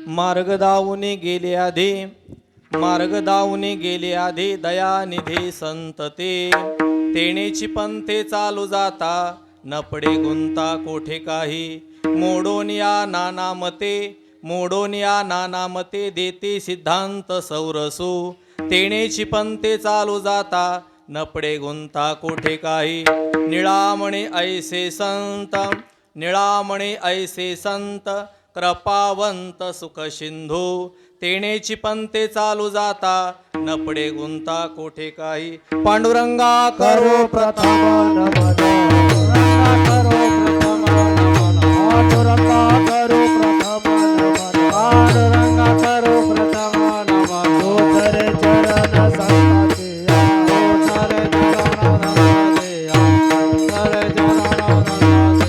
मार्ग दावून गेले आधी, मार्ग दावून गेले आधी, दयानिधी संत ते. तेणेची पंथे चालू जाता, नपडे गुंता कोठे काही. मोडोन या नाना मते, मोडोन या नाना मते, देते सिद्धांत सौरसू. तेणेची पंथे चालू जाता, नपडे गुंता कोठे काही. निळामणे ऐसे संत, निळामणे ऐसे संत, कृपावंत सुख सिंधू. तेणेची पंथे चालू जाता, नपडे गुंता कोठे काही. पांडुरंगा करो प्रथम नमन, करो प्रथम नमन, पांडुरंगा करो प्रथम नमन, पांडुरंगा करो प्रथम नमन. दोसरे चरण संताचे, दोसरे चरण संताचे, दोसरे चरण संताचे.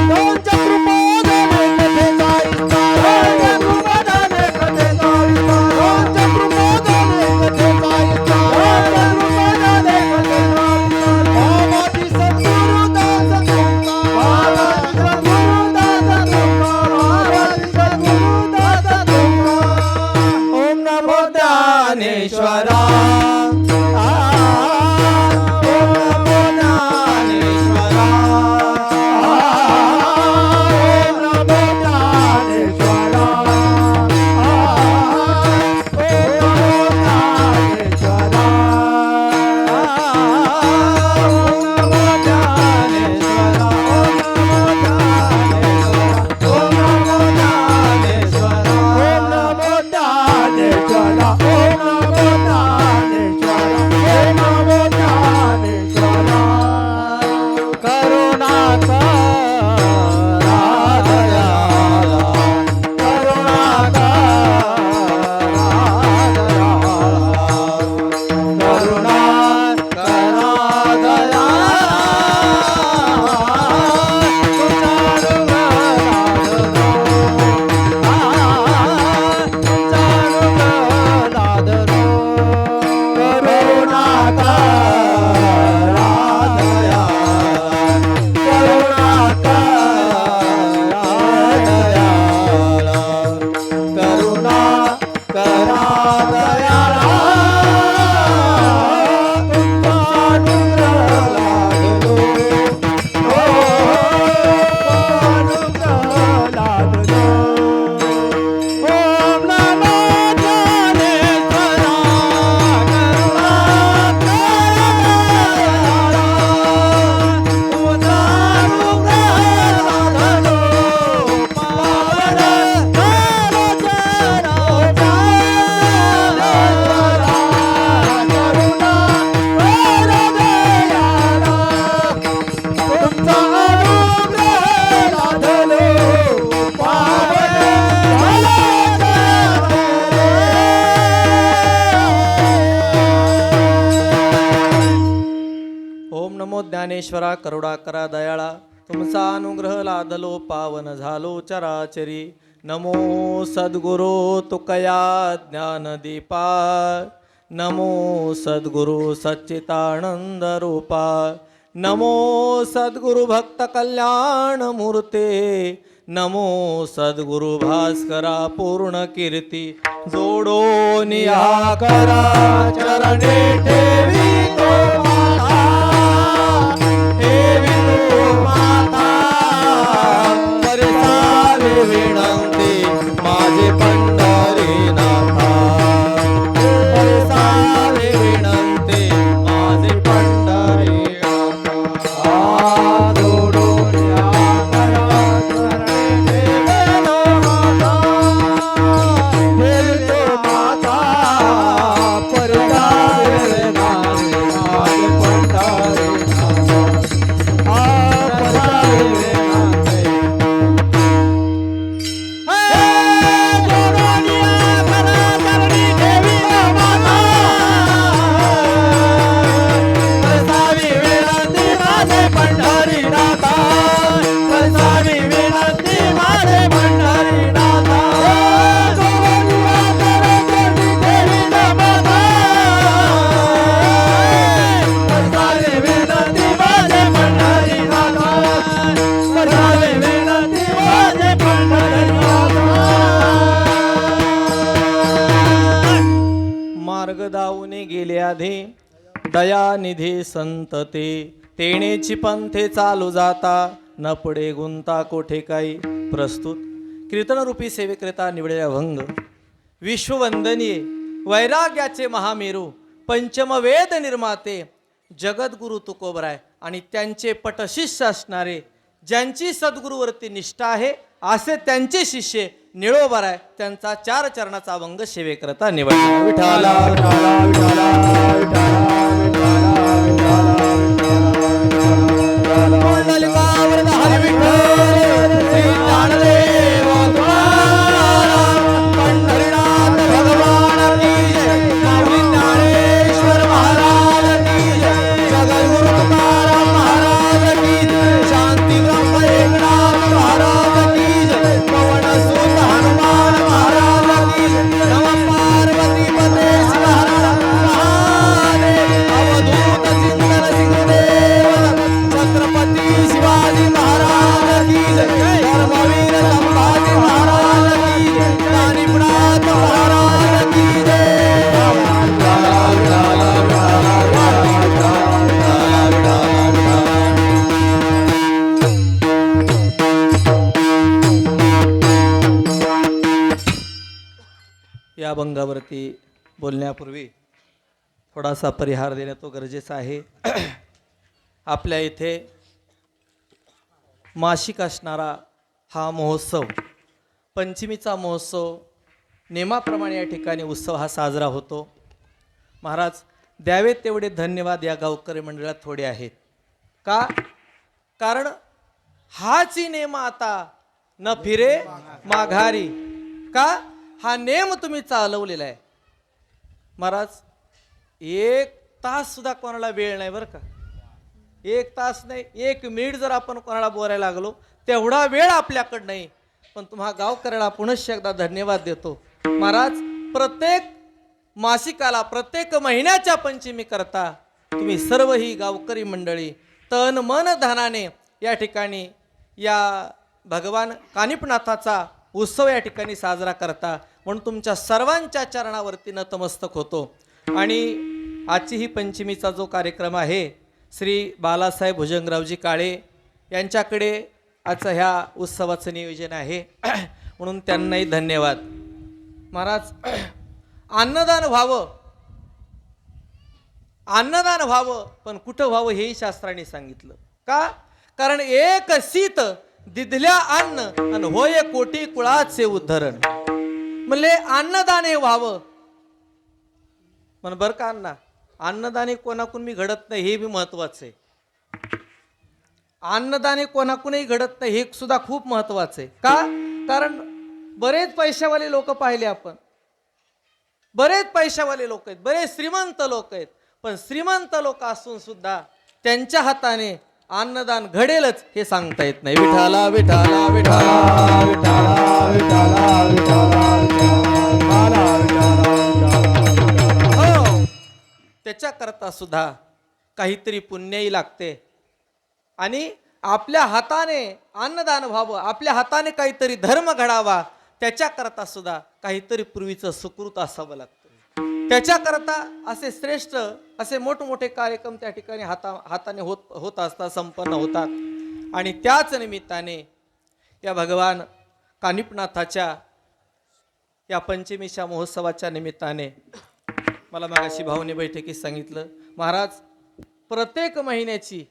दोन चक्रुपादाने कथेचा विस्तार, दोन चक्रुपादाने कथेचा विस्तार, दोन चक्रुपादाने कथेचा विस्तार, दोन चक्रुपादाने कथेचा विस्तार. बाबाजी सद्गुरुदास तुका, बाबाजी सद्गुरुदास तुका, बाबाजी सद्गुरुदास तुका. ओम नमो ज्ञानेश्वरा, ज्ञानेश्वरा करुणाकरा दयाळा. तुमचा अनुग्रह लादलो पावन झालो चराचरी. नमो सद्गुरो तुकया ज्ञानदीपा, नमो सद्गुरु सच्चिदानंद रूपा, नमो सद्गुरु भक्त कल्याण मूर्ते, नमो सद्गुरु भास्करा पूर्ण कीर्ती. जोडोन या करा चरणे ठेवी तो माता, ठेवी तो माता. परसावे विनंती माझे पंढरीनाथा, परसावे विनंती माझे पंढरीनाथा. जोडोन या करा चरणे ठेवी तो माता, ठेवी तो माता. परसावे विनंती वळणी गेले आधी दयानिधी संत ते तेणेची पंथे चालू जाता न पुढे गुंता कोठे काही. प्रस्तुत कीर्तनरूपी सेवेकरिता निवडलेला भंग विश्ववंदनीय वैराग्याचे महामेरू पंचमवेद निर्माते जगद्गुरु तुकोबराय आणि त्यांचे पटशिष्य असणारे ज्यांची सद्गुरूवरती निष्ठा आहे असे त्यांचे शिष्य निळोबराय त्यांचा 4 चरणाचा अभंग सेवेकरता निवडला. विठाला विठाला विठाला या अभंगावरती बोलण्यापूर्वी थोडासा परिहार देणे तो गरजेचा आहे. आपल्या इथे मासिक असणारा हा महोत्सव पंचमीचा महोत्सव नेमाप्रमाणे या ठिकाणी उत्सव हा साजरा होतो. महाराज द्यावेत तेवढे धन्यवाद या गावकरी मंडळात थोडे आहेत. का? कारण हाची नेम आता न फिरे माघारी. का? हा नेम तुम्ही चालवलेला आहे. महाराज 1 तास सुद्धा कोणाला वेळ नाही बरं का. 1 तास नाही 1 मिनिट जर आपण कोणाला बोलायला लागलो तेवढा वेळ आपल्याकडं नाही. पण तुम्हा गावकऱ्याला पुनश्च एकदा धन्यवाद देतो. महाराज प्रत्येक मासिकाला प्रत्येक महिन्याच्या पंचमी करता तुम्ही सर्व ही गावकरी मंडळी तन मन धनाने या ठिकाणी या भगवान कानिपनाथाचा उत्सव या ठिकाणी साजरा करता. म्हणून तुमच्या सर्वांच्या चरणावरती नतमस्तक होतो. आणि आजची ही पंचमीचा जो कार्यक्रम आहे श्री बालासाहेब भुजंगरावजी काळे यांच्याकडे आजचं ह्या उत्सवाचं नियोजन आहे. म्हणून त्यांनाही धन्यवाद. महाराज अन्नदान व्हावं अन्नदान व्हावं पण कुठं व्हावं हेही शास्त्राने सांगितलं. का? कारण एक शीत दिधल्या अन्न आणि होय कोटी कुळाचे उद्धरण. म्हणले अन्नदान हे व्हावं म्हण बरं का अण्णा. अन्नदान हे कोणाकडून मी घडत नाही हे बी महत्वाचं आहे. अन्नदान हे कोणाकडूनही घडत नाही हे सुद्धा खूप महत्वाचं आहे. का? कारण बरेच पैशावाले लोक पाहिले आपण. बरेच पैशावाले लोक आहेत बरेच श्रीमंत लोक आहेत. पण श्रीमंत लोक असून सुद्धा त्यांच्या हाताने अन्नदान घडेलच हे सांगता येत नाही. विठाला विठाला विठाला विठाला विठाला विठाला हो त्याच्याकरता सुद्धा काहीतरी पुण्यही लागते. आणि आपल्या हाताने अन्नदान व्हावं आपल्या हाताने काहीतरी धर्म घडावा त्याच्याकरता सुद्धा काहीतरी पूर्वीचं सुकृत असावं लागतं. त्याच्याकरता असे श्रेष्ठ असे मोठमोठे कार्यक्रम त्या ठिकाणी हाताने होत असतात संपन्न होतात. आणि त्याच निमित्ताने या भगवान कानिपनाथाच्या या पंचमीच्या महोत्सवाच्या निमित्ताने मला मागाशी भाऊने बैठकीत सांगितलं महाराज प्रत्येक महिन्याची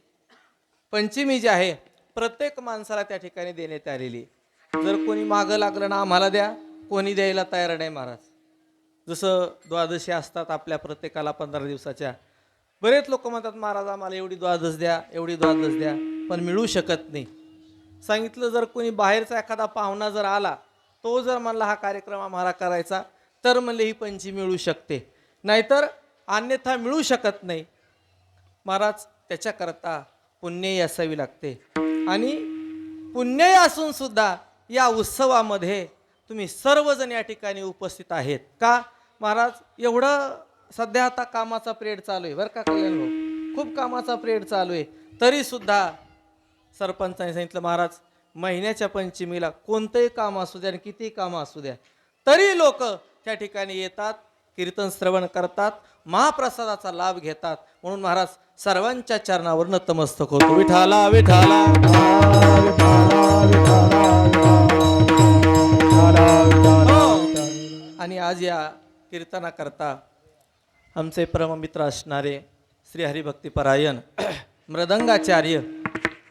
पंचमी जी आहे प्रत्येक माणसाला त्या ठिकाणी देण्यात आलेली. जर कोणी मागं लागलं ना आम्हाला द्या कोणी द्यायला तयार नाही महाराज. जसं द्वादशी असतात आपल्या प्रत्येकाला 15 दिवसाच्या. बरेच लोक म्हणतात महाराज आम्हाला एवढी द्वादश द्या एवढी द्वादश द्या पण मिळू शकत नाही. सांगितलं जर कोणी बाहेरचा एखादा पाहुणा जर आला तो जर म्हणला हा कार्यक्रम आम्हाला करायचा तर म्हणले ही पंचमी मिळू शकते नाहीतर अन्यथा मिळू शकत नाही. महाराज त्याच्याकरता पुण्यही असावी लागते. आणि पुण्यही असून सुद्धा या उत्सवामध्ये तुम्ही सर्वजण या ठिकाणी उपस्थित आहेत. का? महाराज एवढं सध्या आता कामाचा पिरियड चालू आहे बरं का कल्याण भाऊ. खूप कामाचा पिरियड चालू आहे तरी सुद्धा सरपंचाने सांगितलं महाराज महिन्याच्या पंचमीला कोणतंही काम असू द्या आणि कितीही कामं असू द्या तरी लोक त्या ठिकाणी येतात कीर्तन श्रवण करतात, महाप्रसादाचा लाभ घेतात. म्हणून महाराज सर्वांच्या चरणावर नतमस्तक होतो. विठाला विठाला आणि आज या कीर्तनाकरता आमचे परममित्र असणारे श्री हरिभक्तीपरायण मृदंगाचार्य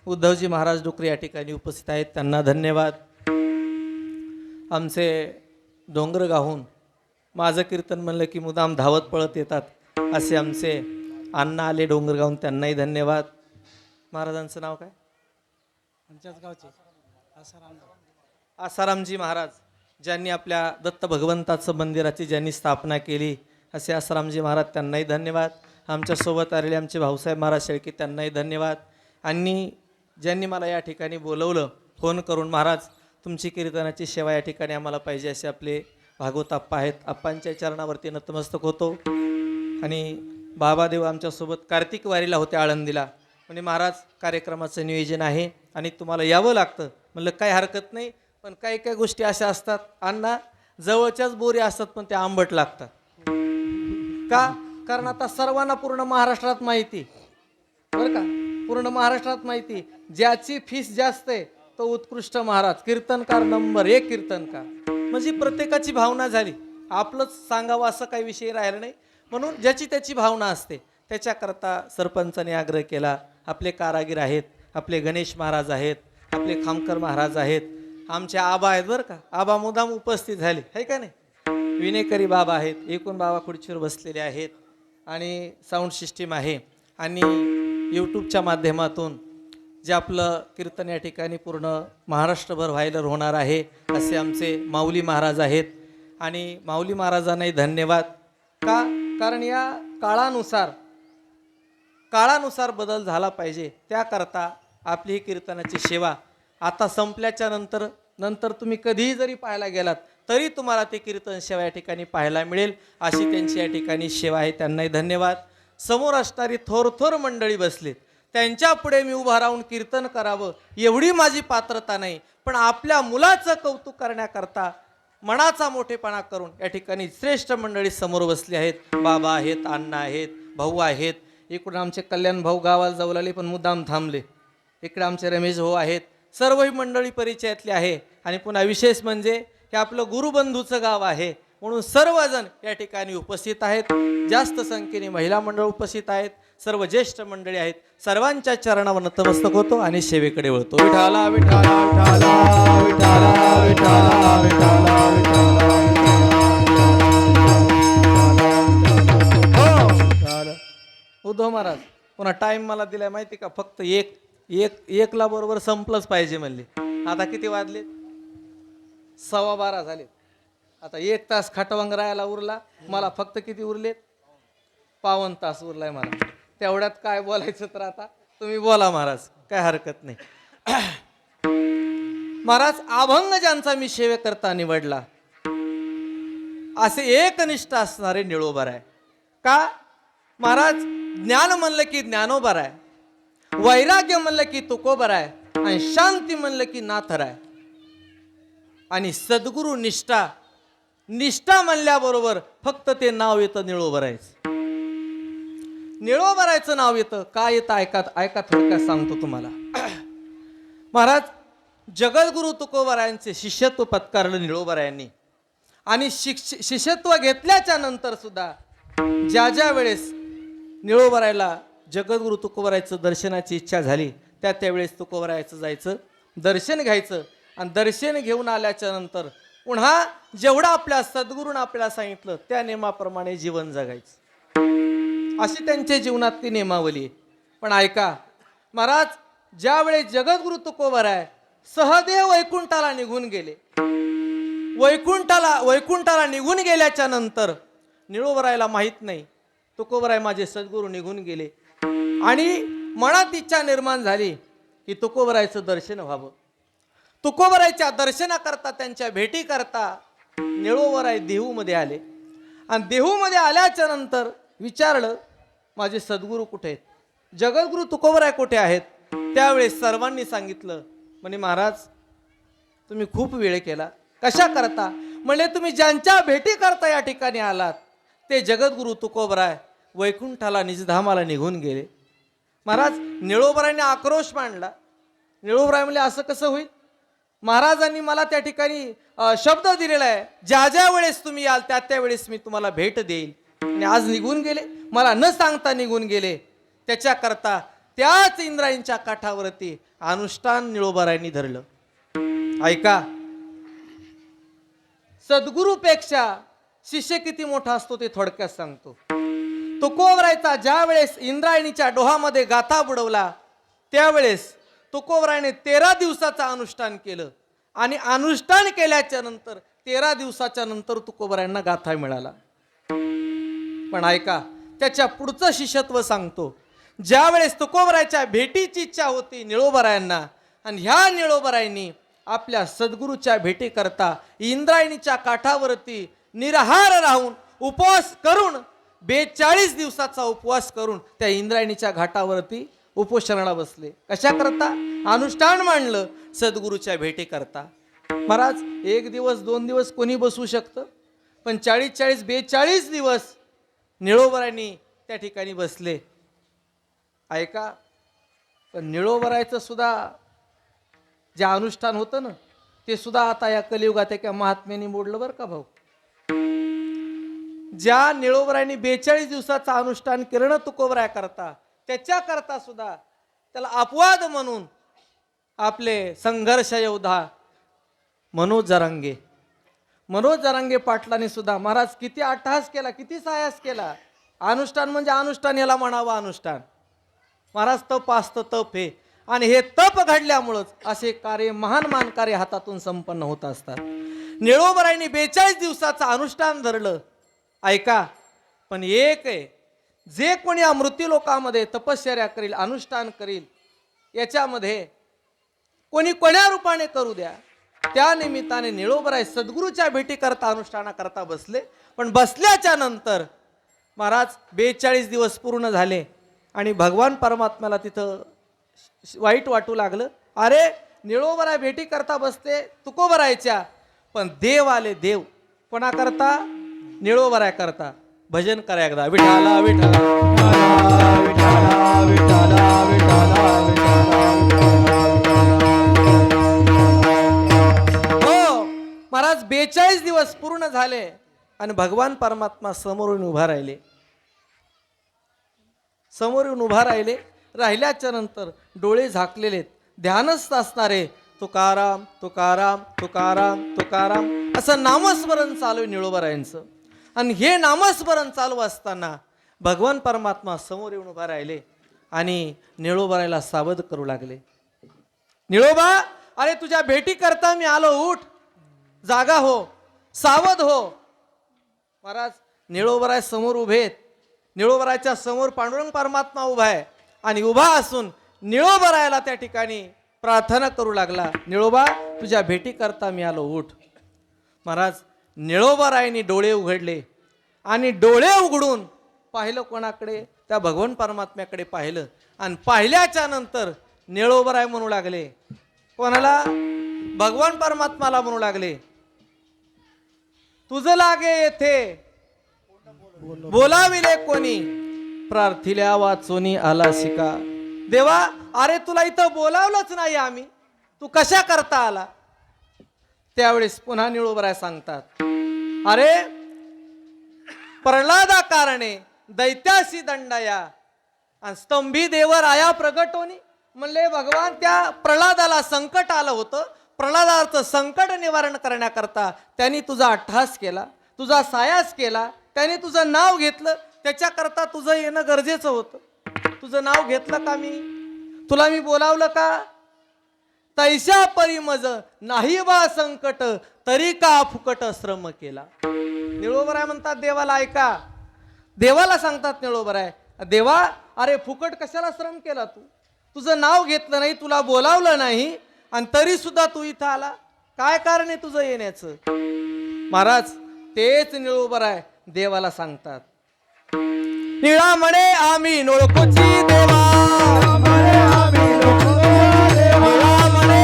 उद्धवजी महाराज डुकरे या ठिकाणी उपस्थित आहेत. त्यांना धन्यवाद. आमचे डोंगरगावहून माझं कीर्तन म्हणलं की मुदाम धावत पळत येतात असे आमचे अण्णा आले डोंगरगावहून, त्यांनाही धन्यवाद. महाराजांचं नाव काय? आमच्याच गावचे आसारामजी महाराज, ज्यांनी आपल्या दत्त भगवंताचं मंदिराची ज्यांनी स्थापना केली असे आसारामजी महाराज, त्यांनाही धन्यवाद. आमच्यासोबत आलेले आमचे भाऊसाहेब महाराज शेळके, त्यांनाही धन्यवाद. आणि ज्यांनी मला या ठिकाणी बोलवलं फोन करून, महाराज तुमची कीर्तनाची सेवा या ठिकाणी आम्हाला पाहिजे असे आपले भागवत आप्पा आहेत. आप्पांच्या चरणावरती नतमस्तक होतो. आणि बाबादेव आमच्यासोबत कार्तिक वारीला होते आळंदीला. म्हणजे महाराज कार्यक्रमाचं नियोजन आहे आणि तुम्हाला यावं लागतं. म्हणलं काय हरकत नाही, पण काही काही गोष्टी अशा असतात अण्णा, जवळच्याच बोरी असतात पण त्या आंबट लागतात. का? कारण आता सर्वांना पूर्ण महाराष्ट्रात माहिती, बरं का, पूर्ण महाराष्ट्रात माहिती, ज्याची फीस जास्त आहे तो उत्कृष्ट महाराज, कीर्तनकार नंबर 1 कीर्तनकार. म्हणजे प्रत्येकाची भावना झाली, आपलंच सांगावं असं काही विषय राहिला नाही. म्हणून ज्याची त्याची भावना असते. त्याच्याकरता सरपंचाने आग्रह केला. आपले कारागीर आहेत, आपले गणेश महाराज आहेत, आपले खामकर महाराज आहेत, आमचे आबा आहेत बरं का, आबा मुदाम उपस्थित झाले आहे का नाही, विनेकरी बाबा आहेत, एकूण बाबा खुर्चीवर बसलेले आहेत. आणि साऊंड सिस्टीम आहे. आणि यूट्यूबच्या माध्यमातून जे आपलं कीर्तन या ठिकाणी पूर्ण महाराष्ट्रभर व्हायरल होणार आहे असे आमचे माऊली महाराज आहेत. आणि माऊली महाराजांनाही धन्यवाद. का? कारण या काळानुसार बदल झाला पाहिजे, त्याकरता आपली ही कीर्तनाची सेवा आता संपल्याच्या नंतर तुम्ही कधीही जरी पाहायला गेलात तरी तुम्हाला ते कीर्तन सेवा या ठिकाणी पाहायला मिळेल, अशी त्यांची या ठिकाणी सेवा आहे. त्यांनाही धन्यवाद. समोर असणारी थोर मंडळी बसलीत, त्यांच्या पुढे मी उभा राहून कीर्तन करावं एवढी माझी पात्रता नाही, पण आपल्या मुलाचं कौतुक करण्याकरता मनाचा मोठेपणा करून या ठिकाणी श्रेष्ठ मंडळी समोर बसली आहेत. बाबा आहेत, अण्णा आहेत, भाऊ आहेत. इकडून आमचे कल्याण भाऊ गावाला जाऊ लागले पण मुद्दाम थांबले. इकडे आमचे रमेश भाऊ आहेत. सर्व ही मंडळी परिचयातली आहे. आणि पुन्हा विशेष म्हणजे हे आपलं गुरुबंधूचं गाव आहे, म्हणून सर्वजण या ठिकाणी उपस्थित आहेत. जास्त संख्येने महिला मंडळ उपस्थित आहेत, सर्व ज्येष्ठ मंडळी आहेत. सर्वांच्या चरणावर नतमस्तक होतो आणि सेवेकडे वळतो. विठाला विठाला विठाला विठाला विठाला विठाला विठाला. उद्धव महाराज पुन्हा टाइम मला दिलाय माहिती का, फक्त एकला बरोबर संपलंच पाहिजे म्हणले. आता किती वाजले? 12:15 झाले. आता 1 तास खटवंग राहायला उरला मला. फक्त किती उरलेत? 52 तास उरलाय मला. तेवढ्यात काय बोलायचं तर आता तुम्ही बोला महाराज, काय हरकत नाही. महाराज अभंग ज्यांचा मी सेवेकरता निवडला असे एकनिष्ठ असणारे निळोबर आहे. का? महाराज ज्ञान म्हणलं की ज्ञानोबर आहे, वैराग्य म्हणलं की तुकोबर आहे, आणि शांती म्हणलं की नाथर आहे. आणि सद्गुरु निष्ठा म्हणल्याबरोबर फक्त ते नाव येतं निळोबरायचं. निळोबरायचं नाव येतं. काय येतं ऐका थोडक्यात सांगतो तुम्हाला. महाराज जगद्गुरु तुकोबरायांचे शिष्यत्व पत्कारलं निळोबरायांनी. आणि शिष्यत्व घेतल्याच्या नंतर सुद्धा ज्या वेळेस निळोबरायला जगद्गुरु तुकोबरायचं दर्शनाची इच्छा झाली त्यावेळेस तुकोबरायचं जायचं, दर्शन घ्यायचं. आणि दर्शन घेऊन आल्याच्या नंतर पुन्हा जेवढं आपल्या सद्गुरूनं आपल्याला सांगितलं त्या नियमाप्रमाणे जीवन जगायचं, अशी त्यांच्या जीवनातली नियमावली आहे. पण ऐका महाराज, ज्यावेळेस जगद्गुरु तुकोबराय सहदेव वैकुंठाला निघून गेले, वैकुंठाला निघून गेल्याच्या नंतर निळोबरायला माहित नाही तुकोबराय माझे सद्गुरू निघून गेले. आणि मनात इच्छा निर्माण झाली की तुकोबरायचं दर्शन व्हावं. तुकोबरायच्या दर्शनाकरता, त्यांच्या भेटी करता निळोबराय देहूमध्ये आले. आणि देहूमध्ये आल्याच्या नंतर विचारलं माझे सद्गुरू कुठे आहेत, जगद्गुरु तुकोबराय कुठे आहेत. त्यावेळेस सर्वांनी सांगितलं म्हणे महाराज तुम्ही खूप वेळ केला. कशा करता? म्हणजे तुम्ही ज्यांच्या भेटी करता या ठिकाणी आलात ते जगद्गुरु तुकोबराय वैकुंठाला निजधामाला निघून गेले. महाराज निळोबरायांनी आक्रोश मांडला. निळोबराय म्हणले असं कसं होईल? महाराजांनी मला त्या ठिकाणी शब्द दिलेला आहे, ज्या ज्या वेळेस तुम्ही याल त्या त्या वेळेस मी तुम्हाला भेट देईल. आणि आज निघून गेले, मला न सांगता निघून गेले. त्याच्याकरता त्याच इंद्रायणीच्या काठावरती अनुष्ठान निळोबरायांनी धरलं. ऐका, सद्गुरूपेक्षा शिष्य किती मोठा असतो ते थोडक्यात सांगतो. तुकोबरायचा ज्या वेळेस इंद्रायणीच्या डोहामध्ये गाथा बुडवला त्यावेळेस तुकोबरायने 13 दिवसाचं अनुष्ठान केलं. आणि अनुष्ठान केल्याच्या नंतर 13 दिवसाच्या नंतर तुकोबरायांना गाथा मिळाला. पण ऐका, त्याच्या पुढचं शिष्यत्व सांगतो. ज्या वेळेस तुकोबरायच्या भेटीची इच्छा होती निळोबरायांना, आणि ह्या निळोबरायांनी आपल्या सद्गुरूच्या भेटीकरता इंद्रायणीच्या काठावरती निराहार राहून उपवास करून 42 दिवसाचा उपवास करून त्या इंद्रायणीच्या घाटावरती उपोषणाला बसले. कशा करता? अनुष्ठान मांडलं सद्गुरूच्या भेटीकरता. महाराज 1 दिवस 2 दिवस कोणी बसू शकतं, पण 42 दिवस निळोबरायांनी त्या ठिकाणी बसले. ऐका, पण निळोबरायचं सुद्धा जे अनुष्ठान होतं ना, ते सुद्धा आता या कलियुगात एका महात्म्याने मोडलं बरं का भाऊ. ज्या निळोबरायांनी 42 दिवसाचं अनुष्ठान केलं ना तुकोबराय करता, त्याच्याकरता सुद्धा त्याला अपवाद म्हणून आपले संघर्ष योद्धा मनोज जरांगे पाटलांनी सुद्धा महाराज किती अट्टहास केला, किती सायास केला. अनुष्ठान म्हणजे अनुष्ठान याला म्हणावं अनुष्ठान. महाराज तप असतं, तप हे, आणि हे तप घडल्यामुळंच असे कार्य महान कार्य हातातून संपन्न होत असतात. निळोबरायांनी 42 दिवसाचं अनुष्ठान धरलं. ऐका, पण एक आहे, जे कोणी या मृत्यू लोकामध्ये तपश्चर्या करील, अनुष्ठान करील, याच्यामध्ये कोणी कोण्या रूपाने करू द्या, त्या निमित्ताने निळोबराय सद्गुरूच्या भेटी करता अनुष्ठानाकरता बसले. पण बसल्याच्या नंतर महाराज 42 दिवस पूर्ण झाले आणि भगवान परमात्म्याला तिथं वाईट वाटू लागलं. अरे निळोबराय भेटी करता बसते तुकोबरायच्या, पण देव आले. देव कोणा करता? निळोबराय करता. भजन करा एकदा, विठाला विठाला विठाला विठाला विठाला विठाला. हो महाराज 42 दिवस पूर्ण झाले आणि भगवान परमात्मा समोरून उभा राहिले. समोरून उभा राहिल्याच्या नंतर डोळे झाकलेले, ध्यानस्थ असणारे तुकाराम तुकाराम तुकाराम तुकाराम असं नामस्मरण चालू आहे निळोबरायांचं. आणि हे नामस्मरण चालू असताना भगवान परमात्मा समोर येऊन उभा राहिले आणि निळोबरायला सावध करू लागले. निळोबा, अरे तुझ्या भेटी करता मी आलो, उठ, जागा हो, सावध हो. महाराज निळोबराय समोर उभे आहेत. निळोबरायच्या समोर पांडुरंग परमात्मा उभा आहे आणि उभा असून निळोबरायला त्या ठिकाणी प्रार्थना करू लागला, निळोबा तुझ्या भेटी करता मी आलो, उठ. महाराज निळोबरायांनी डोळे उघडले आणि डोळे उघडून पाहिलं कोणाकडे? त्या भगवान परमात्म्याकडे पाहिलं. आणि पाहिल्याच्या नंतर निळोबराय म्हणू लागले, कोणाला? भगवान परमात्माला म्हणू लागले, तुझं लागे येथे बोलाविले कोणी, प्रार्थिल्या वाचोनी आला शिका. देवा, अरे तुला इथं बोलावलंच नाही आम्ही, तू कशा करता आला? त्यावेळेस पुन्हा निळोबराय सांगतात, अरे प्रल्हादा कारणे दैत्यासी दंडया आणि स्तंभी देवर आया प्रगटोनी. म्हणले भगवान, त्या प्रल्हादाला संकट आलं होतं, प्रल्हादाचं संकट निवारण करण्याकरता त्यांनी तुझा अट्टहास केला, तुझा सायास केला, त्याने तुझं नाव घेतलं, त्याच्याकरता तुझं येणं गरजेचं होतं. तुझं नाव घेतलं का मी? तुला मी बोलावलं का? तैशा परी मज नाही बा संकट, तरी का फुकट श्रम केला. निळोबराय म्हणतात देवाला, ऐका, देवाला सांगतात निळोबराय, देवा अरे फुकट कशाला श्रम केला? तू तुझं नाव घेतलं नाही, तुला बोलावलं नाही, आणि तरी सुद्धा तू इथं आला, काय कारण आहे तुझं येण्याचं? महाराज तेच निळोबराय देवाला सांगतात, निळा म्हणे आम्ही नोळखोची देवा, निळा म्हणे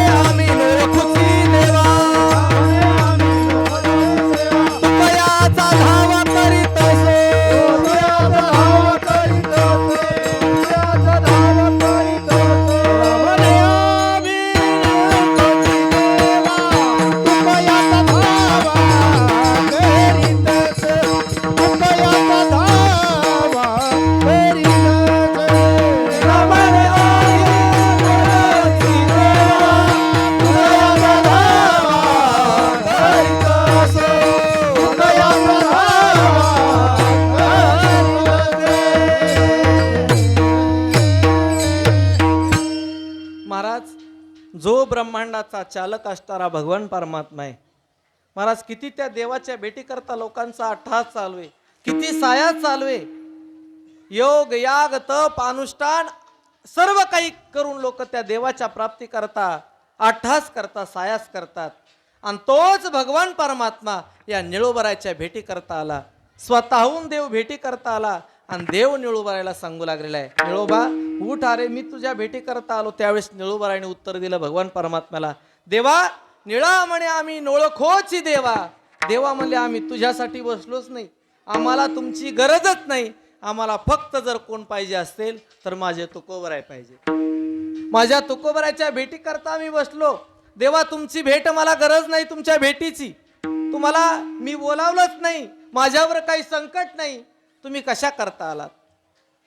आम्ही नोळखोची देवा, तुकयाचा धावा करीत असे, जगाचा चालक असणारा भगवान परमात्मा आहे. महाराज किती त्या देवाच्या भेटी करता लोकांचा अट्टहास चालू आहे, किती साया चालू आहे. योग याग तप अनुष्ठान सर्व काही करून लोक त्या देवाच्या प्राप्ती करता अट्टहास करता सायास करतात. आणि तोच भगवान परमात्मा या निळोबराच्या भेटी करता आला, स्वतःहून देव भेटी करता आला आणि देव निळोबरायला सांगू लागलेला आहे, निळोबा उठ, अरे मी तुझ्या भेटी करता आलो. त्यावेळेस निळोबराने उत्तर दिलं भगवान परमात्म्याला, देवा निळा म्हणे आम्ही नोळखोची देवा. देवा म्हणले आम्ही तुझ्यासाठी बसलोच नाही, आम्हाला तुमची गरजच नाही, आम्हाला फक्त जर कोण पाहिजे असेल तर माझे तुकोबराय पाहिजे. माझ्या तुकोबराच्या भेटी करता आम्ही बसलो. देवा तुमची भेट मला गरज नाही, तुमच्या भेटीची. तुम्हाला मी बोलावलंच नाही, माझ्यावर काही संकट नाही, तुम्ही कशा करता आलात.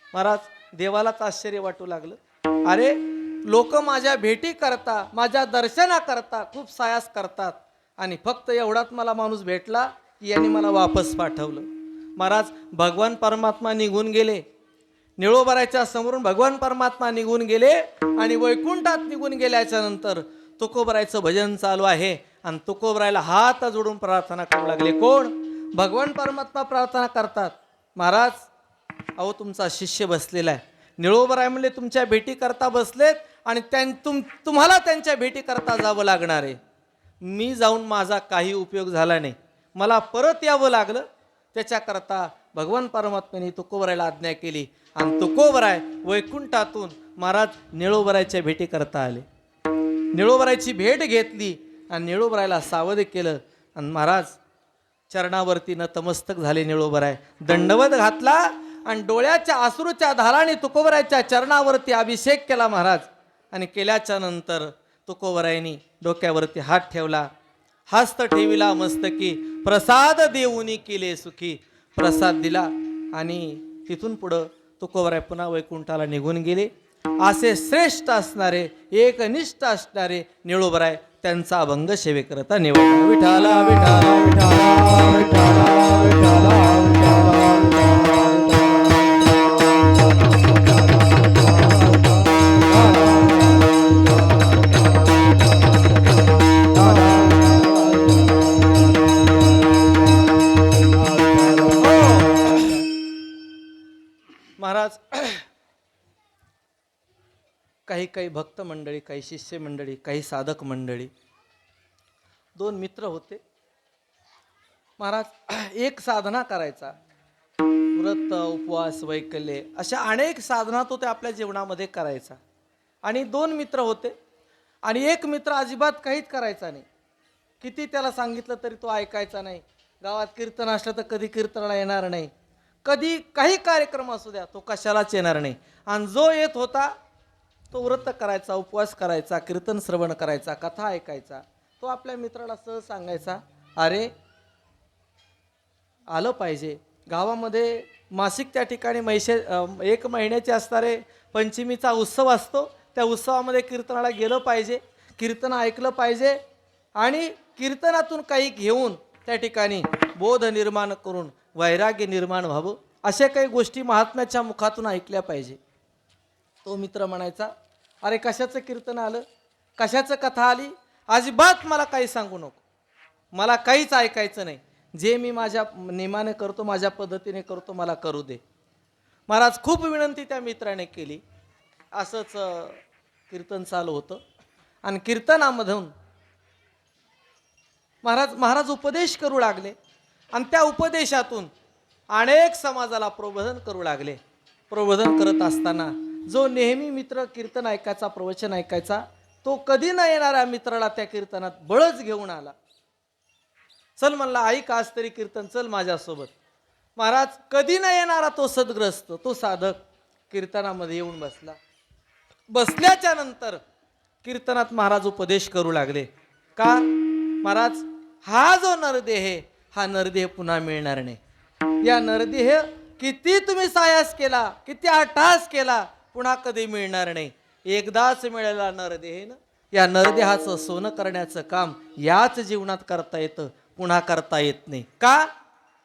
महाराज देवालाच आश्चर्य वाटू लागलं, अरे लोक माझ्या भेटी करता माझ्या दर्शना करता खूप सायास करतात आणि फक्त एवढाच मला माणूस भेटला की यांनी मला वापस पाठवलं. महाराज भगवान परमात्मा निघून गेले, निळोबराच्या समोरून भगवान परमात्मा निघून गेले आणि वैकुंठात निघून गेल्याच्या नंतर तुकोबरायचं भजन चालू आहे आणि तुकोबरायला हात जोडून प्रार्थना करू लागले. कोण? भगवान परमात्मा प्रार्थना करतात. महाराज अहो तुमचा शिष्य बसलेला आहे, निळोबराय म्हणले तुमच्या भेटी करता बसलेत आणि तुम्हाला त्यांच्या भेटी करता जावं लागणार आहे. मी जाऊन माझा काही उपयोग झाला नाही, मला परत यावं लागलं. त्याच्याकरता भगवान परमात्म्याने तुकोबरायला आज्ञा केली आणि तुकोबराय वैकुंठातून महाराज निळोबरायच्या भेटी करता आले. निळोबरायची भेट घेतली आणि निळोबरायला सावध केलं आणि महाराज चरणावरती नतमस्तक झाले. निळोबराय दंडवत घातला आणि डोळ्याच्या अश्रूच्या धाराने तुकोबरायच्या चरणावरती अभिषेक केला महाराज. आणि केल्याच्या नंतर तुकोबरायनी डोक्यावरती हात ठेवला, हस्त ठेविला मस्तकी, प्रसाद देऊनी केले सुखी. प्रसाद दिला आणि तिथून पुढं तुकोबराय पुन्हा वैकुंठाला निघून गेले. असे श्रेष्ठ असणारे एकनिष्ठ असणारे निळोबराय त्यांचा अभंग सेवे करता निवडला. विठाला विठाला विठाला विठाला विठाला महाराज. काही काही भक्त मंडळी, काही शिष्य मंडळी, काही साधक मंडळी, दोन मित्र होते. महाराज एक साधना करायचा, व्रत उपवास वैकल्य अशा अनेक साधना तो ते आपल्या जीवनामध्ये करायचा. आणि दोन मित्र होते आणि एक मित्र अजिबात काहीच करायचा नाही, किती त्याला सांगितलं तरी तो ऐकायचा नाही. गावात कीर्तन असलं तर कधी कीर्तनाला येणार नाही, कधी काही कार्यक्रम असू द्या तो कशालाच येणार नाही. आणि जो येत होता तो व्रत करायचा, उपवास करायचा, कीर्तन श्रवण करायचा, कथा ऐकायचा. तो आपल्या मित्राला सहज सांगायचा, अरे आलं पाहिजे. गावामध्ये मासिक त्या ठिकाणी एक महिन्याचे असणारे पंचमीचा उत्सव असतो, त्या उत्सवामध्ये कीर्तनाला गेलं पाहिजे, कीर्तन ऐकलं पाहिजे आणि कीर्तनातून काही घेऊन त्या ठिकाणी बोध निर्माण करून वैराग्य निर्माण व्हावं, अशा काही गोष्टी महात्म्याच्या मुखातून ऐकल्या पाहिजे. तो मित्र म्हणायचा, अरे कशाचं कीर्तन आलं, कशाचं कथा आली, अजिबात मला काही सांगू नको, मला काहीच ऐकायचं नाही, जे मी माझ्या नेमाने करतो, माझ्या पद्धतीने करतो, मला करू दे. महाराज खूप विनंती त्या मित्राने केली. असंच कीर्तन चालू होतं आणि कीर्तनामधून महाराज उपदेश करू लागले आणि त्या उपदेशातून अनेक समाजाला प्रबोधन करू लागले. प्रबोधन करत असताना जो नेहमी मित्र कीर्तन ऐकायचा, प्रवचन ऐकायचा, तो कधी न येणाऱ्या मित्राला त्या कीर्तनात बळच घेऊन आला. चल म्हणला, ऐक आज तरी कीर्तन, चल माझ्यासोबत. महाराज कधी न येणारा तो सद्ग्रस्त, तो साधक कीर्तनामध्ये येऊन बसला. बसल्याच्या नंतर कीर्तनात महाराज उपदेश करू लागले. का? महाराज हा जो नरदेह, हा नरदेह पुन्हा मिळणार नाही. या नरदेह किती तुम्ही सायास केला, किती अट्टहास केला, पुन्हा कधी मिळणार नाही. एकदाच मिळालेला नरदेह, या नरदेहाचं सोनं करण्याचं काम याच जीवनात करता येतं, पुन्हा करता येत नाही. का?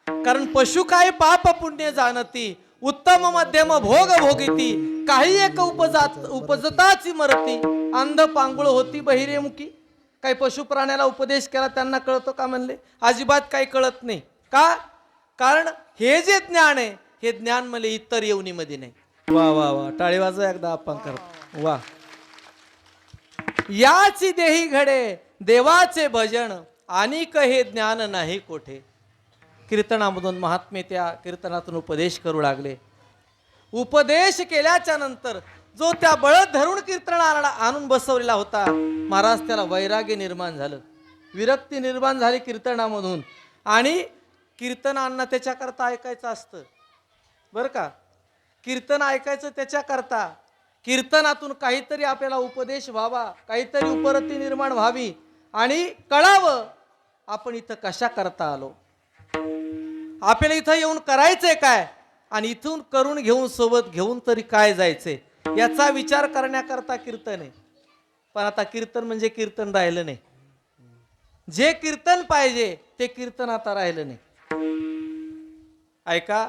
कारण पशु काय पाप पुण्य जाणती, उत्तम मध्यम भोग भोगिती, काही एक उपजताची मरती, अंध पांगुळ होती बहिरेमुखी. काही पशुप्राण्याला उपदेश केला त्यांना कळतो का म्हणले? अजिबात काही कळत नाही. का? कारण हे जे ज्ञान आहे हे ज्ञान म्हणले इतर येवनीमध्ये नाही. वा वा वा, टाळी वाजवा एकदा आपण करतो. वा. याची देही घडे देवाचे भजन अनिक हे ज्ञान नाही कोठे. कीर्तनामधून महात्मे त्या कीर्तनातून उपदेश करू लागले. उपदेश केल्याच्या नंतर जो त्या बळद धरून कीर्तनाला आणून बसवलेला होता महाराज, त्याला वैराग्य निर्माण झालं, विरक्ती निर्माण झाली कीर्तनामधून. आणि कीर्तनांना त्याच्याकरता ऐकायचं असतं बरं का. कीर्तन ऐकायचं त्याच्याकरता, कीर्तनातून काहीतरी आपल्याला उपदेश व्हावा, काहीतरी उपरती निर्माण व्हावी आणि कळावं आपण इथं कशा करता आलो, आपल्याला इथं येऊन करायचंय काय आणि इथून करून घेऊन सोबत घेऊन तरी काय जायचंय याचा विचार करण्याकरता कीर्तन आहे. पण आता कीर्तन म्हणजे कीर्तन राहिलं नाही. जे कीर्तन पाहिजे ते कीर्तन आता राहिलं नाही. ऐका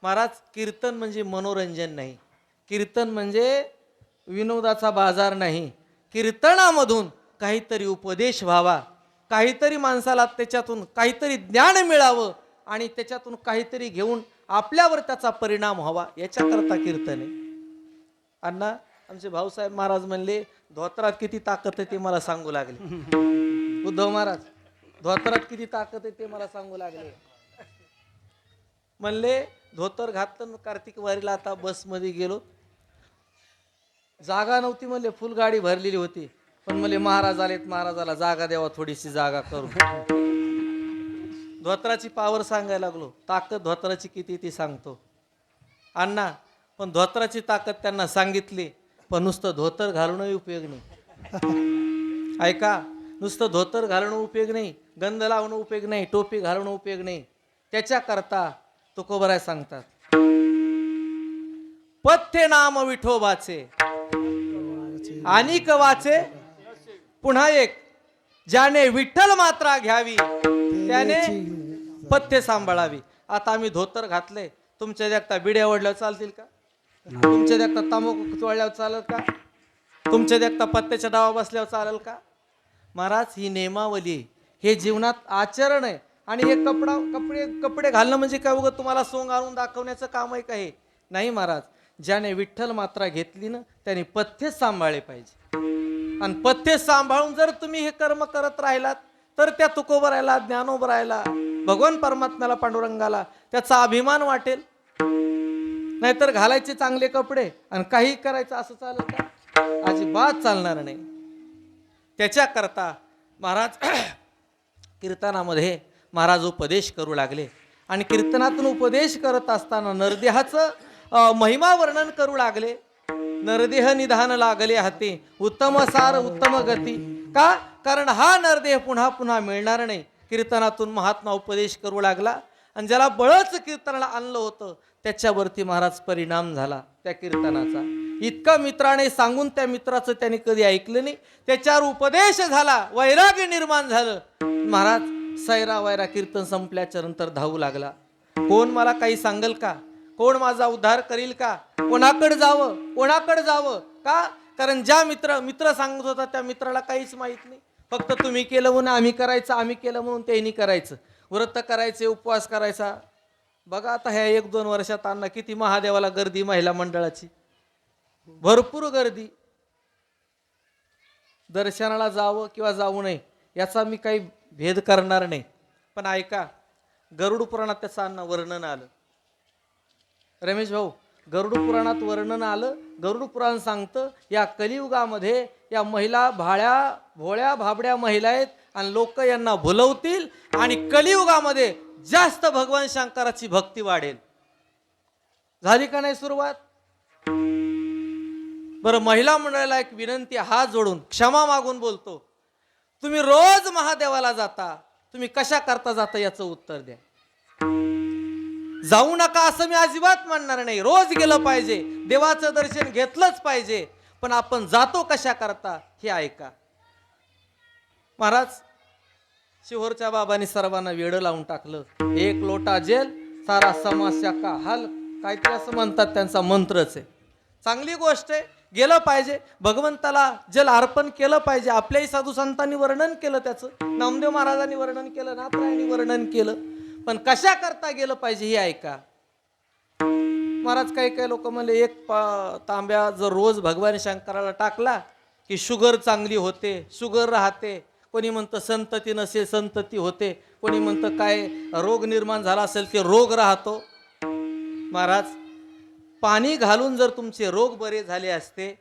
महाराज, कीर्तन म्हणजे मनोरंजन नाही, कीर्तन म्हणजे विनोदाचा बाजार नाही. कीर्तनामधून काहीतरी उपदेश व्हावा, काहीतरी माणसाला त्याच्यातून काहीतरी ज्ञान मिळावं आणि त्याच्यातून काहीतरी घेऊन आपल्यावर त्याचा परिणाम व्हावा, याच्याकरता कीर्तन आहे. अण्णा आमचे भाऊसाहेब महाराज म्हणले, धोत्रात किती ताकद आहे ते मला सांगू लागले. उद्धव महाराज, धोत्रात किती ताकद आहे ते मला सांगू लागले. म्हणले धोतर घातलं कार्तिक वारीला, आता बसमध्ये गेलो, जागा नव्हती म्हणले, फुल गाडी भरलेली होती. पण म्हणले महाराज आलेत, महाराजाला जागा द्यावा, थोडीशी जागा करू. धोत्राची पावर सांगायला लागलो, ताकद धोत्राची किती ती सांगतो अण्णा. पण धोत्राची ताकद त्यांना सांगितली, पण नुसतं धोतर घालूनही उपयोग नाही. ऐका, नुसतं धोतर घालणं उपयोग नाही, गंध लावणं उपयोग नाही, टोपी घालणं उपयोग नाही. त्याच्याकरता तुकोबराय सांगतात, पथ्य नाम विठोबाचे अनिक वाचे पुन्हा एक, ज्याने विठ्ठल मात्रा घ्यावी त्याने पथ्य सांभाळावी. आता आम्ही धोतर घातले, तुमच्या देखता बिड्या ओढल्यावर चालतील का? तुमच्या देखता तंबाखू चोळल्यावर चालेल का? तुमच्या देखता पत्त्याच्या डावा बसल्यावर चालेल का? महाराज, ही नियमावली, हे जीवनात आचरण आहे. आणि हे कपडे घालणं म्हणजे काय उगं तुम्हाला सोंग आणून दाखवण्याचं काम आहे का? हे नाही महाराज. ज्याने विठ्ठल मात्रा घेतली ना त्याने पथ्य सांभाळले पाहिजे. आणि पथ्य सांभाळून जर तुम्ही हे कर्म करत राहिलात तर त्या तुकोबरायला, ज्ञानोबरायला, भगवान परमात्म्याला, पांडुरंगाला त्याचा अभिमान वाटेल. नाहीतर घालायचे चांगले कपडे आणि काही करायचं असं चालेल का? अजिबात चालणार नाही. त्याच्याकरता महाराज कीर्तनामध्ये महाराज उपदेश करू लागले. आणि कीर्तनातून उपदेश करत असताना नरदेहाचं महिमा वर्णन करू लागले. नरदेह निधान लागले हाती, उत्तम सार उत्तम गती. का? कारण हा नरदेह पुन्हा पुन्हा मिळणार नाही. कीर्तनातून महात्मा उपदेश करू लागला आणि ज्याला बळच कीर्तनाला आणलं होतं त्याच्यावरती महाराज परिणाम झाला त्या कीर्तनाचा. इतका मित्राने सांगून त्या मित्राचं त्याने कधी ऐकलं नाही. त्याच्यावर उपदेश झाला, वैराग्य निर्माण झालं. महाराज सैरा वैरा कीर्तन संपल्याच्या नंतर धावू लागला. कोण मला काही सांगल का? कोण माझा उद्धार करील का? कोणाकडे जावं, कोणाकडे जावं? का? कारण ज्या मित्र सांगत होता त्या मित्राला काहीच माहित नाही. फक्त तुम्ही केलं म्हणून आम्ही करायचं, आम्ही केलं म्हणून त्यांनी करायचं. व्रत करायचे, उपवास करायचा. बघा आता ह्या 1-2 वर्षात अण्णा किती महादेवाला गर्दी, महिला मंडळाची भरपूर गर्दी. दर्शनाला जावं किंवा जाऊ नये याचा मी काही भेद करणार नाही. पण ऐका, गरुड पुराणात त्याचं अण्णा वर्णन आलं. रमेश भाऊ, गरुड पुराणात वर्णन आलं. गरुड पुराण सांगतं या कलियुगामध्ये या महिला भोळ्या भाबड्या महिला आहेत आणि लोक यांना भुलवतील आणि कलियुगामध्ये जास्त भगवान शंकराची भक्ती वाढेल. झाली का नाही सुरुवात? बरं, महिला मंडळाला एक विनंती, हात जोडून क्षमा मागून बोलतो, तुम्ही रोज महादेवाला जाता, तुम्ही कशा करता जाता याचं उत्तर द्या. जाऊ नका असं मी अजिबात म्हणणार नाही. रोज गेलं पाहिजे, देवाचं दर्शन घेतलंच पाहिजे. पण आपण जातो कशा करता हे ऐका. महाराज शिहोरच्या बाबांनी सर्वांना वेडं लावून टाकलं. 1 लोटा जेल सारा समस्या का हल, काहीतरी असं म्हणतात, त्यांचा मंत्रच आहे. चांगली गोष्ट आहे. गेलं पाहिजे, भगवंताला जल अर्पण केलं पाहिजे. आपल्याही साधू संतांनी वर्णन केलं त्याचं, नामदेव महाराजांनी वर्णन केलं, नाथरायांनी वर्णन केलं. पण कशा करता गेलं पाहिजे हे ऐका. महाराज काही काही लोक म्हणले एक तांब्या जर रोज भगवान शंकराला टाकला की शुगर चांगली होते, शुगर राहते. कोणी म्हणतं संतती नसेल संतती होते, कोणी म्हणतं काय रोग निर्माण झाला असेल ते रोग राहतो. महाराज पाणी घालून जर तुमचे रोग बरे झाले असते,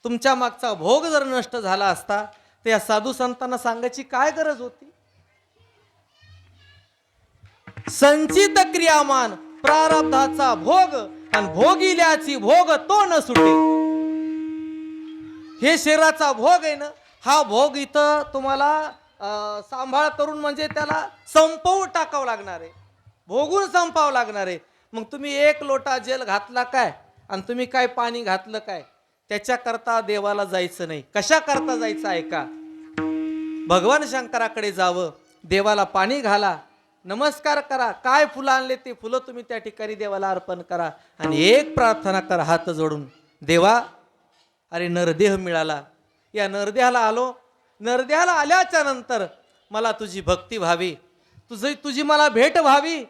तुमच्या मागचा भोग जर नष्ट झाला असता, तर या साधू संतांना सांगायची काय गरज होती. संचित क्रियामान प्रारब्धाचा भोग आणि भोगिल्याची भोग तो न सुटे. हे शरीराचा भोग आहे ना, हा भोग इथं तुम्हाला सांभाळ करून म्हणजे त्याला संपवून टाकावं लागणार आहे, भोगून संपावं लागणार आहे. मग तुम्ही एक लोटा जेल घातला काय आणि तुम्ही काय पाणी घातलं काय, त्याच्याकरता देवाला जायचं नाही. कशा करता जायचं आहे का, भगवान शंकराकडे जावं, देवाला पाणी घाला, नमस्कार करा, काय फुलं आणले ते फुलं तुम्ही त्या ठिकाणी देवाला अर्पण करा आणि एक प्रार्थना करा हात जोडून, देवा अरे नरदेह मिळाला, या नरदेहाला आलो, नरदेहाला आल्याच्या नंतर मला तुझी भक्ती व्हावी, तुझी मला भेट व्हावी,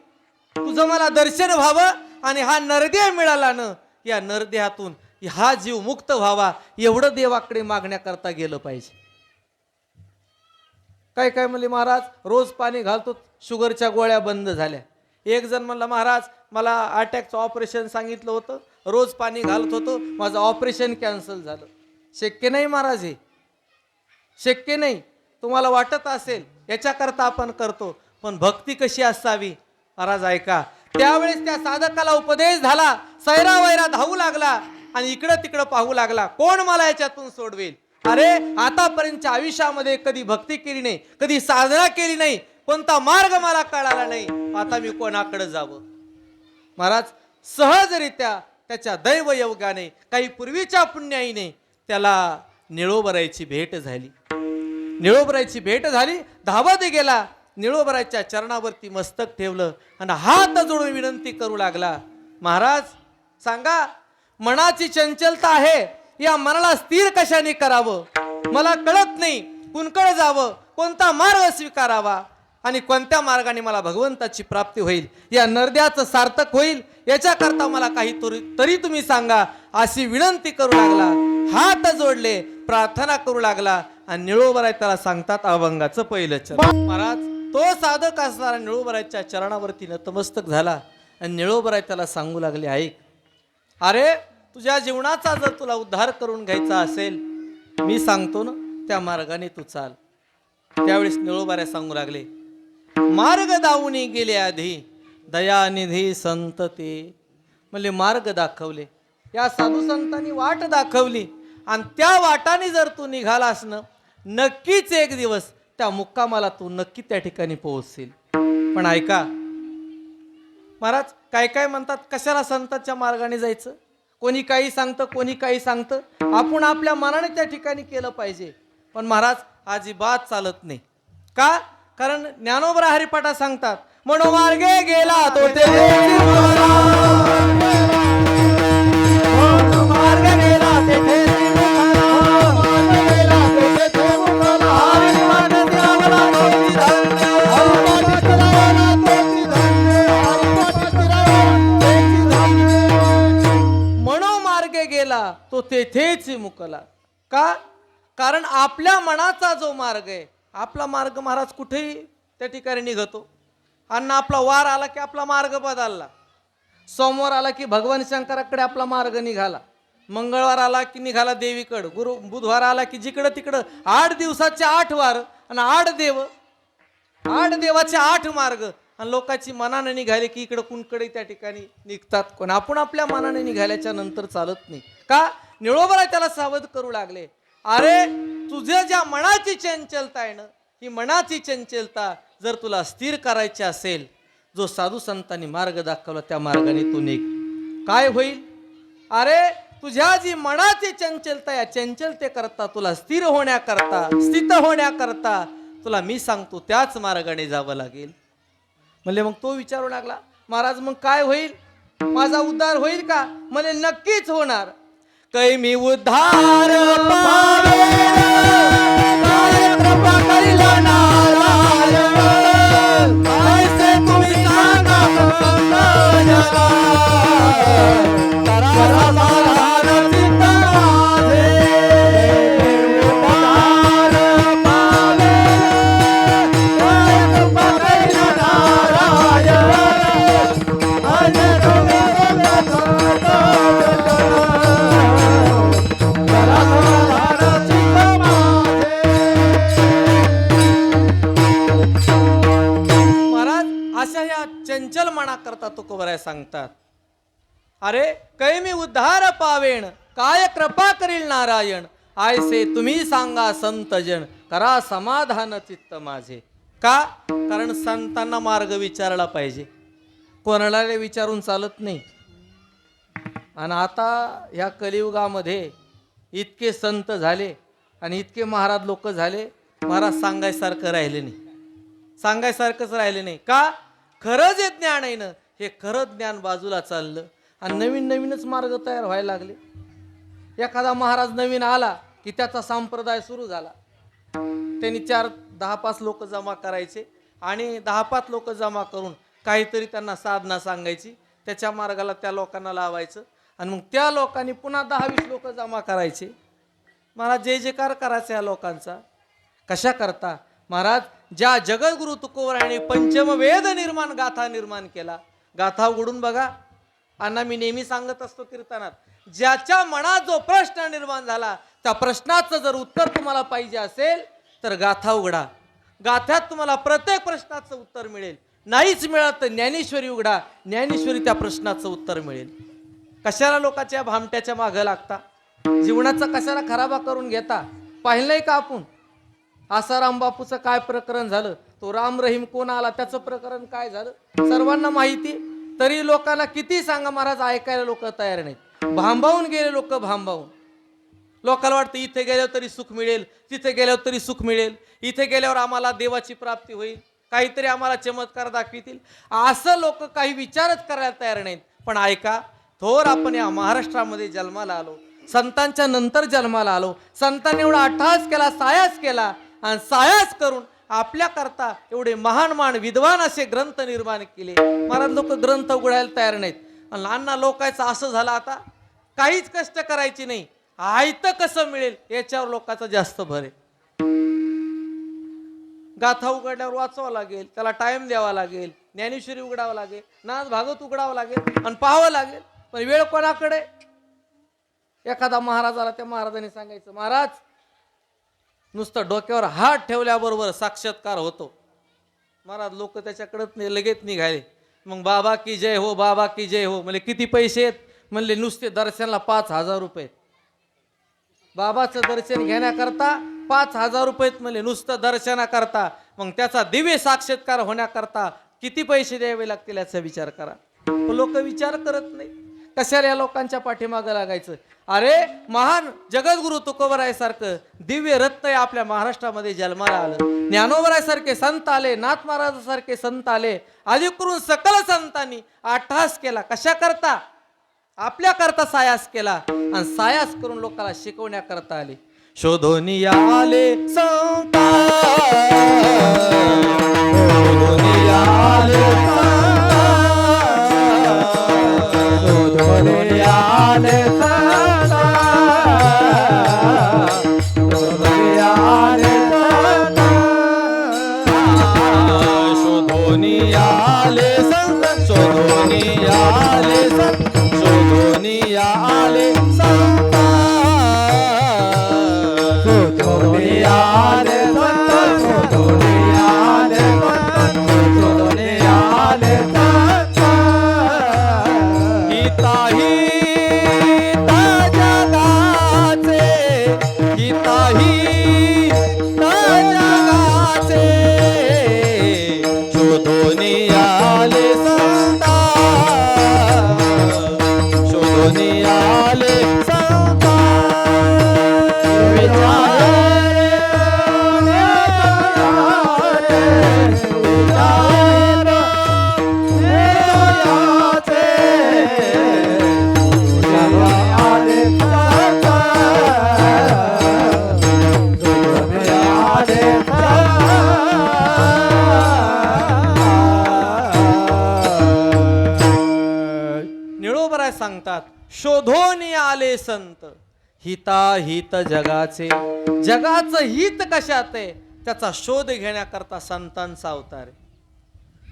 तुझं मला दर्शन व्हावं आणि हा नरदेह मिळाला न, या नरदेहातून हा जीव मुक्त व्हावा, एवढं देवाकडे मागण्याकरता गेलं पाहिजे. काय काय म्हणले महाराज रोज पाणी घालतो, शुगरच्या गोळ्या बंद झाल्या. एक जण म्हणला महाराज मला अटॅकचं ऑपरेशन सांगितलं होतं, रोज पाणी घालत होतो, माझं ऑपरेशन कॅन्सल झालं. शक्य नाही महाराज, हे शक्य नाही. तुम्हाला वाटत असेल याच्याकरता आपण करतो, पण भक्ती कशी असावी महाराज ऐका. त्यावेळेस त्या साधकाला उपदेश झाला, सैरा वैरा धावू लागला आणि इकडं तिकडं पाहू लागला, कोण मला याच्यातून सोडवेल. अरे आतापर्यंतच्या आयुष्यामध्ये कधी भक्ती केली नाही, कधी साधना केली नाही, कोणता मार्ग मला कळाला नाही, आता मी कोणाकडे जावं. महाराज सहजरित्या त्याच्या दैव योगाने काही पूर्वीच्या पुण्याईने त्याला निळोबरायची भेट झाली. निळोबरायची भेट झाली, धावत गेला, निळोबरायच्या चरणावरती मस्तक ठेवलं आणि हात जोडून विनंती करू लागला, महाराज सांगा मनाची चंचलता आहे, या मनाला स्थिर कशाने करावं, मला कळत नाही, कुणकडे जावं, कोणता मार्ग स्वीकारावा आणि कोणत्या मार्गाने मला भगवंताची प्राप्ती होईल, या नरद्याचं सार्थक होईल, याच्याकरता मला काही तरी तुम्ही सांगा, अशी विनंती करू लागला. हात जोडले, प्रार्थना करू लागला आणि निळोबराय त्याला सांगतात अभंगाचं पहिलं चरण. महाराज तो साधक असणारा निळोबरायच्या चरणावरती नतमस्तक झाला आणि निळोबराय त्याला सांगू लागले, ऐक अरे तुझ्या जीवनाचा जर तुला उद्धार करून घ्यायचा असेल, मी सांगतो ना त्या मार्गाने तू चाल. त्यावेळेस निळोबराय सांगू लागले, मार्ग दावून गेले आधी दयानिधी संत ते. म्हणजे मार्ग दाखवले, या साधू संतांनी वाट दाखवली आणि त्या वाटाने जर तू निघालास ना, नक्कीच एक दिवस त्या मुक्कामाला तू नक्की त्या ठिकाणी पोहोचशील. पण ऐका महाराज काय काय म्हणतात, कशाला संतांच्या मार्गाने जायचं, कोणी काही सांगतं, कोणी काही सांगतं, आपण आपल्या मनाने त्या ठिकाणी केलं पाहिजे. पण महाराज अजिबात चालत नाही. का, कारण ज्ञानोबा हरिपाठा सांगतात, मनोमार्गे गेला तो ते मनोमार्गे गेला तो तेथेच मुकला. का, कारण आपल्या मनाचा जो मार्ग आहे, आपला मार्ग महाराज कुठेही त्या ठिकाणी निघतो. आणि आपला वार आला की आपला मार्ग बदलला, सोमवार आला की भगवान शंकराकडे आपला मार्ग निघाला, मंगळवार आला की निघाला देवीकडं, बुधवार आला की जिकडं तिकडं 8 दिवसाचे 8 वार आणि 8 देव, 8 देवाचे 8 मार्ग. आणि लोकांची मनाने निघाले की इकडं कुणकडे त्या ठिकाणी निघतात. कोण आपण आपल्या मनाने निघाल्याच्या नंतर चालत नाही. का, निळोबराय त्याला सावध करू लागले, अरे तुझ्या ज्या मनाची चंचलता आहे ना, ही मनाची चंचलता जर तुला स्थिर करायची असेल, जो साधू संतांनी मार्ग दाखवला त्या मार्गाने तू निघ. काय होईल, अरे तुझ्या जी मनाची चंचलता, या चंचलते करता तुला स्थिर होण्याकरता, स्थित होण्याकरता तुला मी सांगतो त्याच मार्गाने जावं लागेल. म्हणजे मग तो विचारू लागला, महाराज मग काय होईल, माझा उद्धार होईल का? म्हणे नक्कीच होणार. कैमी उद्धार पावेन, काय कृपा करील नारायण, ऐसे तुम्ही सांगा संत जना, करा समाधान चित्त माझे. उद्धार पावेन, काय कृपा करील नारायण, ऐसे तुम्ही सांगा संत जना, करा समाधान चित्त माझे. महाराज अशा या चंचल मना करता तुकोबराय सांगतात, अरे कैमी उद्धार पावेण, काय कृपा करील नारायण, आयसे तुम्ही सांगा संतजन, करा समाधान चित्त माझे. का? कारण संतांना मार्ग विचारला पाहिजे, कोणाला विचारून चालत नाही. आणि आता ह्या कलियुगामध्ये इतके संत झाले आणि इतके महाराज लोक झाले, महाराज सांगायसारखं राहिले नाही, सांगायसारखंच राहिले नाही. का? खरं जे ज्ञान आहे ना, हे खरं ज्ञान बाजूला चाललं आणि नवीन नवीनच मार्ग तयार व्हायला लागले. एखादा महाराज नवीन आला की त्याचा संप्रदाय सुरू झाला, त्यांनी 4-10-5 लोक जमा करायचे आणि 10-5 लोक जमा करून काहीतरी त्यांना साधना सांगायची, त्याच्या मार्गाला त्या लोकांना लावायचं आणि मग त्या लोकांनी पुन्हा 10-20 लोक जमा करायचे. महाराज जय जयकार करायचा या लोकांचा. कशा करता? महाराज ज्या जगद्गुरु तुकोबरायांनी पंचम वेद निर्माण गाथा निर्माण केला, गाथा उघडून बघा. अण्णा मी नेहमी सांगत असतो कीर्तनात, ज्याच्या मनात जो प्रश्न निर्माण झाला त्या प्रश्नाचं जर उत्तर तुम्हाला पाहिजे असेल तर गाथा उघडा. गाथ्यात तुम्हाला प्रत्येक प्रश्नाचं उत्तर मिळेल. नाहीच मिळत तर ज्ञानेश्वरी उघडा, ज्ञानेश्वरी त्या प्रश्नाचं उत्तर मिळेल. कशाला लोकांच्या भामट्याच्या मागं लागता? जीवनाचा कशाला खराबा करून घेता? पाहिलंय का आपण आसाराम बापूचं काय प्रकरण झालं? तो राम रहीम कोण आला त्याचं प्रकरण काय झालं सर्वांना माहिती. तरी लोकांना किती सांगा महाराज, ऐकायला लोक तयार नाहीत. भांबावून गेले लोक, भांबावून. लोकांना वाटतं इथे गेल्यावर तरी सुख मिळेल, तिथे गेल्यावर तरी सुख मिळेल, इथे गेल्यावर आम्हाला देवाची प्राप्ती होईल, काहीतरी आम्हाला चमत्कार दाखवितील, असं लोक काही विचारच करायला तयार नाहीत. पण ऐका, थोर आपण या महाराष्ट्रामध्ये जन्माला आलो, संतांच्या नंतर जन्माला आलो. संतांनी एवढा अट्टहास केला, सायास केला आणि सायास करून आपल्या करता एवढे महान महान विद्वान असे ग्रंथ निर्माण केले. महाराज लोक ग्रंथ उघडायला तयार नाहीत. आणि लहान लोकांचं असं झालं, आता काहीच कष्ट करायची नाही, आयतं कसं मिळेल याच्यावर लोकांचा जास्त भर आहे. गाथा उघडल्यावर वाचावं लागेल, त्याला टाइम द्यावा लागेल, ज्ञानेश्वरी उघडावं लागेल, नाथ भागवत उघडावं लागेल आणि पाहावं लागेल. पण वेळ कोणाकडे? एखादा महाराज आला, त्या महाराजांनी सांगायचं, महाराज नुसतं डोक्यावर हात ठेवल्याबरोबर साक्षात्कार होतो. महाराज लोक त्याच्याकडे लगेच निघाले. मग बाबा की जय हो, बाबा की जय हो. म्हणले किती पैसे आहेत? म्हणले नुसते दर्शनाला 5,000 रुपये. बाबाचं दर्शन घेण्याकरता 5,000 रुपये म्हणले, नुसतं दर्शनाकरता. मग त्याचा दिव्य साक्षात्कार होण्याकरता किती पैसे द्यावे लागतील याचा विचार करा. लोक विचार करत नाही. कशाला या लोकांच्या पाठीमागं लागायचं? अरे महान जगद्गुरु तुकोबरायासारखं दिव्य रत्न आपल्या महाराष्ट्रामध्ये जन्माला आलं. ज्ञानोबरायासारखे संत आले, नाथ महाराजासारखे संत आले, आधी करून सकल संतांनी अट्टहास केला. कशा करता? आपल्या करता सायास केला आणि सायास करून लोकांना शिकवण्याकरता आले. शोधोनी आले संता, शोधोनी आले संता, शोधोनी आले संता, शोधोनी आले संता, शोधोनी आले संत, शोधोनी आले संत, शोधोनी आले संता, शोधोनी आले संत, शोधोनी आले संत, शोधोनी आले ज्ञानोबराय सांगतात, शोधून आले संत हिताहित जगाचे. जगाचं हित कशात आहे त्याचा शोध घेण्याकरता संतांचा अवतार आहे.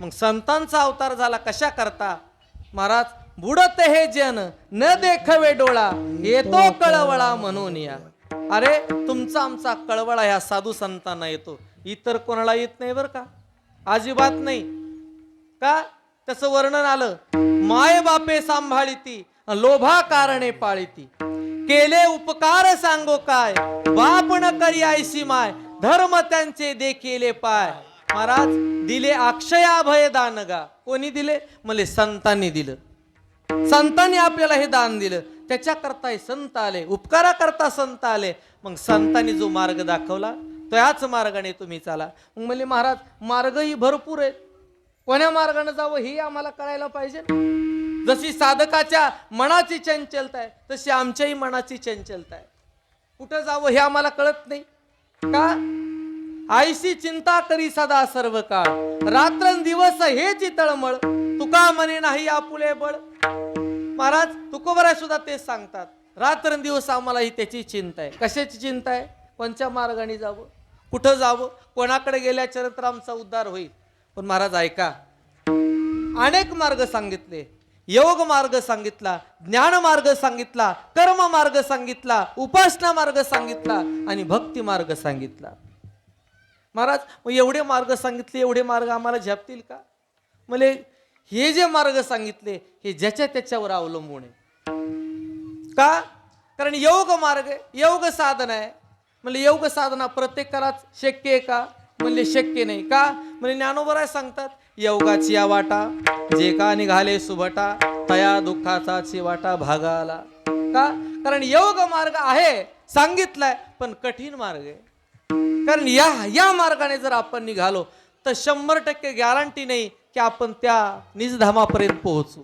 मग संतांचा अवतार झाला कशा करता? महाराज, बुडत हे जन न देखवे डोळा, येतो कळवळा म्हणून या. अरे तुमचा आमचा कळवळा ह्या साधू संतांना येतो, इतर कोणाला येत नाही बरं का, अजिबात नाही. का? त्याचं वर्णन आलं, माय बापे सांभाळीती लोभा कारणे पाळीती, केले उपकार सांगो काय, बाप न करी आयसी माय, धर्म त्यांचे देखिले पाय. महाराज, दिले अक्षया भय दान गा. कोणी दिले? मले संतांनी दिलं. संतांनी आपल्याला हे दान दिलं, त्याच्याकरता हे संत आले, उपकाराकरता संत आले. मग संतांनी जो मार्ग दाखवला त्याच मार्गाने तुम्ही चाला. मग म्हणले महाराज, मार्गही भरपूर आहेत, कोण्या मार्गाने जावं हे आम्हाला कळायला पाहिजे. जशी साधकाच्या मनाची चंचलता आहे तशी आमच्याही मनाची चंचलता आहे. कुठं जावं हे आम्हाला कळत नाही. का? आईशी चिंता करी सदा सर्व काळ, रात्रंदिवस हेची तळमळ, तुका म्हणे नाही आपुले बळ. महाराज, तुकोबराय सुद्धा तेच सांगतात, रात्रंदिवस आम्हालाही त्याची चिंता आहे. कशाची चिंता आहे? कोणत्या मार्गाने जावं, कुठं जावं, कोणाकडे गेल्याच्या नंतर आमचा उद्धार होईल. पण महाराज ऐका, अनेक मार्ग सांगितले. योग मार्ग सांगितला, ज्ञान मार्ग सांगितला, कर्म मार्ग सांगितला, उपासना मार्ग सांगितला आणि भक्ती मार्ग सांगितला. महाराज, मग एवढे मार्ग सांगितले, एवढे मार्ग आम्हाला झेपतील का? म्हणजे हे जे मार्ग सांगितले हे ज्याच्या त्याच्यावर अवलंबून आहे. का? कारण योग मार्ग, योग साधना आहे. म्हणजे योग साधना प्रत्येकालाच शक्य आहे का? म्हणले शक्य नाही. का? म्हणजे ज्ञानोबराय सांगतात, योगाची या वाटा जे का निघाले सुभटा, तया दुःखाचा चिवाटा भागाला. का? कारण योग मार्ग आहे सांगितलाय, पण कठीण मार्ग आहे. कारण या मार्गाने जर आपण निघालो तर 100% गॅरंटी नाही की आपण त्या निजधामापर्यंत पोहोचू,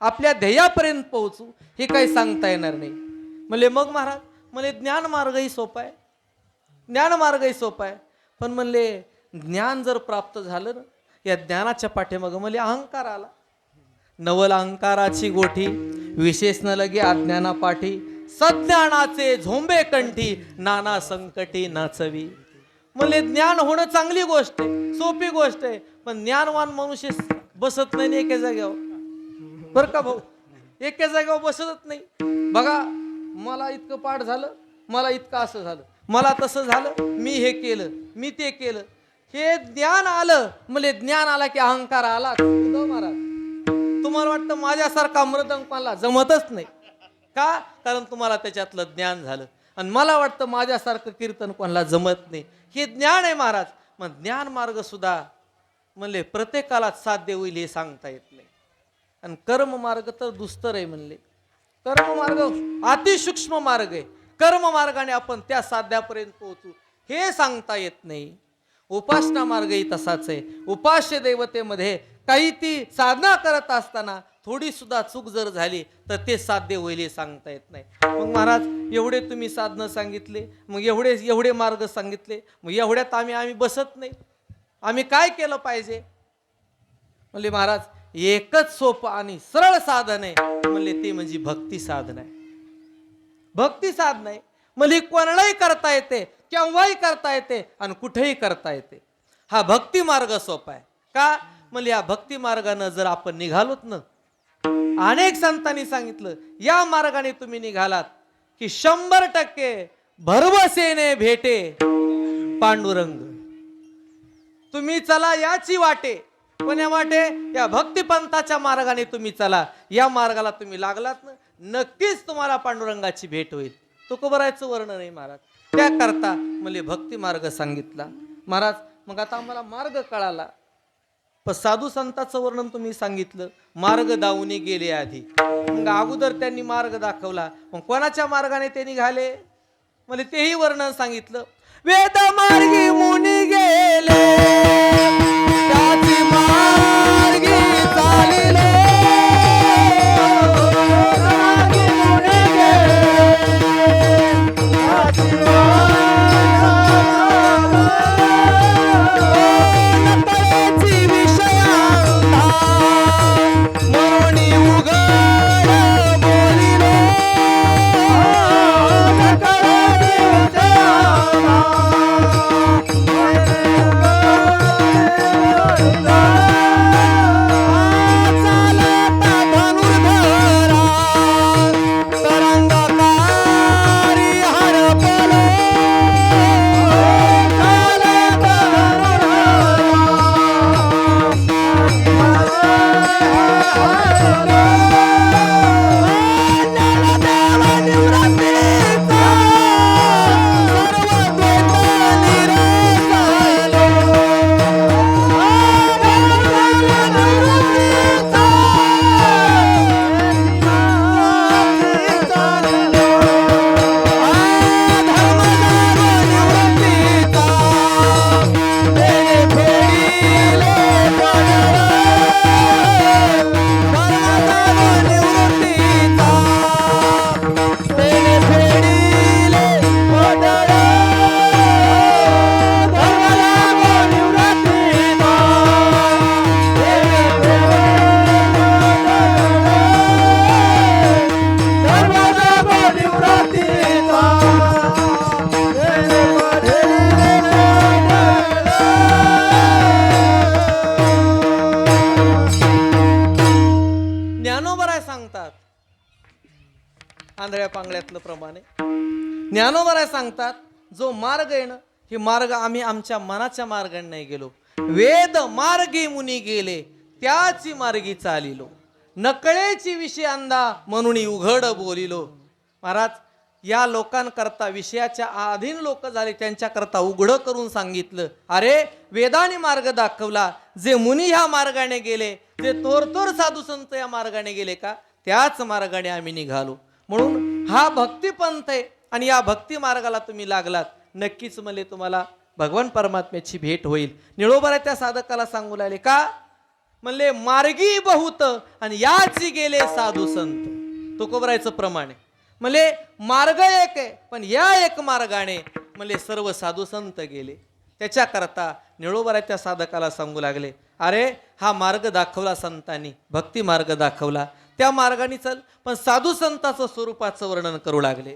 आपल्या ध्येयापर्यंत पोहोचू, हे काही सांगता येणार नाही. म्हणले मग महाराज, म्हणले ज्ञान मार्गही सोपा आहे, ज्ञान मार्गही सोपा आहे. पण म्हणले ज्ञान जर प्राप्त झालं ना, या ज्ञानाच्या पाठीमागं म्हणले अहंकार आला. नवल अहंकाराची गोठी, विशेष न लगे अज्ञाना पाठी, सज्ञानाचे झोंबे कंठी, नाना संकटी नाचवी. म्हणले ज्ञान होणं चांगली गोष्ट आहे, सोपी गोष्ट आहे. पण ज्ञानवान मनुष्य बसत नाही एका जागेवर बरं का भाऊ, एका जागेवर बसतच नाही. बघा, मला इतकं पाठ झालं, मला इतकं असं झालं, मला तसं झालं, मी हे केलं, मी ते केलं. हे ज्ञान आलं, म्हणजे ज्ञान आला की अहंकार आला. महाराज, तुम्हाला वाटतं माझ्यासारखा मृदंग कोणाला जमतच नाही. का? कारण तुम्हाला त्याच्यातलं ज्ञान झालं. आणि मला वाटतं माझ्यासारखं कीर्तन कोणाला जमत नाही. हे ज्ञान आहे महाराज. मग ज्ञान मार्ग सुद्धा म्हणले प्रत्येकाला साध्य होईल हे सांगता येत नाही. आणि कर्म मार्ग तर दुस्तर आहे. म्हणले कर्म मार्ग अतिसूक्ष्म मार्ग आहे. कर्म मार्गाने आपण त्या साध्यापर्यंत पोहोचू हे सांगता येत नाही. उपासना मार्गही तसाच आहे. उपास्य देवतेमध्ये काही ती साधना करत असताना थोडी सुद्धा चूक जर झाली तर ते साध्य होईल हे सांगता येत नाही. मग महाराज, एवढे तुम्ही साधनं सांगितले, मग एवढे मार्ग सांगितले, मग एवढ्यात आम्ही बसत नाही, आम्ही काय केलं पाहिजे? म्हणले महाराज, एकच सोपं आणि सरळ साधन आहे. म्हणले ते म्हणजे भक्ती साधन आहे. भक्ती साधन आहे म्हणजे कोणालाही करता येते, केव्हाही करता येते आणि कुठेही करता येते. हा भक्ती मार्ग सोपा आहे. का? म्हणजे या भक्ती मार्गाने जर आपण निघालोत ना, अनेक संतांनी सांगितलं, या मार्गाने तुम्ही निघालात की 100% भरवसेने भेटे पांडुरंग. तुम्ही चला याची वाटे. कोण्या वाटे? या भक्तिपंथाच्या मार्गाने तुम्ही चला. या मार्गाला तुम्ही लागलात ना, नक्कीच तुम्हाला पांडुरंगाची भेट होईल. तुकोबरायचं वर्णन आहे महाराज. त्याकरता म्हणजे भक्ती मार्ग सांगितला. महाराज, मग आता आम्हाला मार्ग कळाला, पण साधू संतांचं वर्णन तुम्ही सांगितलं, मार्ग दावून गेले आधी. मग अगोदर त्यांनी मार्ग दाखवला, मग कोणाच्या मार्गाने ते निघाले म्हणजे तेही वर्णन सांगितलं. वेद मार्गी मुनी गेले, त्याची मार्गी चालिले. विषया म्हणून उघड ज्ञानोबराय सांगतात, आंधळ्या पांगळ्यातलं प्रमाणे ज्ञानोबराय सांगतात, जो मार्ग आहे ना, हे मार्ग आम्ही आमच्या मनाच्या मार्गाने नाही गेलो. वेद मार्गी मुनी गेले, त्याची मार्गी चालिलो. नकळेची विषय अंधा, म्हणून उघड बोलिलो. महाराज, या लोकांकरता, विषयाच्या अधीन लोक झाले त्यांच्याकरता उघडं करून सांगितलं, अरे वेदाने मार्ग दाखवला. जे मुनी ह्या मार्गाने गेले, ते तोर साधू संत या मार्गाने गेले का, त्याच मार्गाने आम्ही निघालो. म्हणून हा भक्तिपंथ आहे आणि या भक्ती मार्गाला तुम्ही लागलात, नक्कीच मला तुम्हाला भगवान परमात्म्याची भेट होईल. निळोबरा त्या साधकाला सांगू लागले का, म्हणले मार्गी बहुत आणि याची गेले साधू संत. तुकोबरायचं प्रमाण आहे. म्हणले मार्ग एक आहे, पण या एक मार्गाने म्हणले सर्व साधू संत गेले. त्याच्याकरता निळोबरा त्या साधकाला सांगू लागले, अरे हा मार्ग दाखवला संतांनी, भक्ती मार्ग दाखवला, त्या मार्गाने चल. पण साधू संताचं स्वरूपाचं वर्णन करू लागले.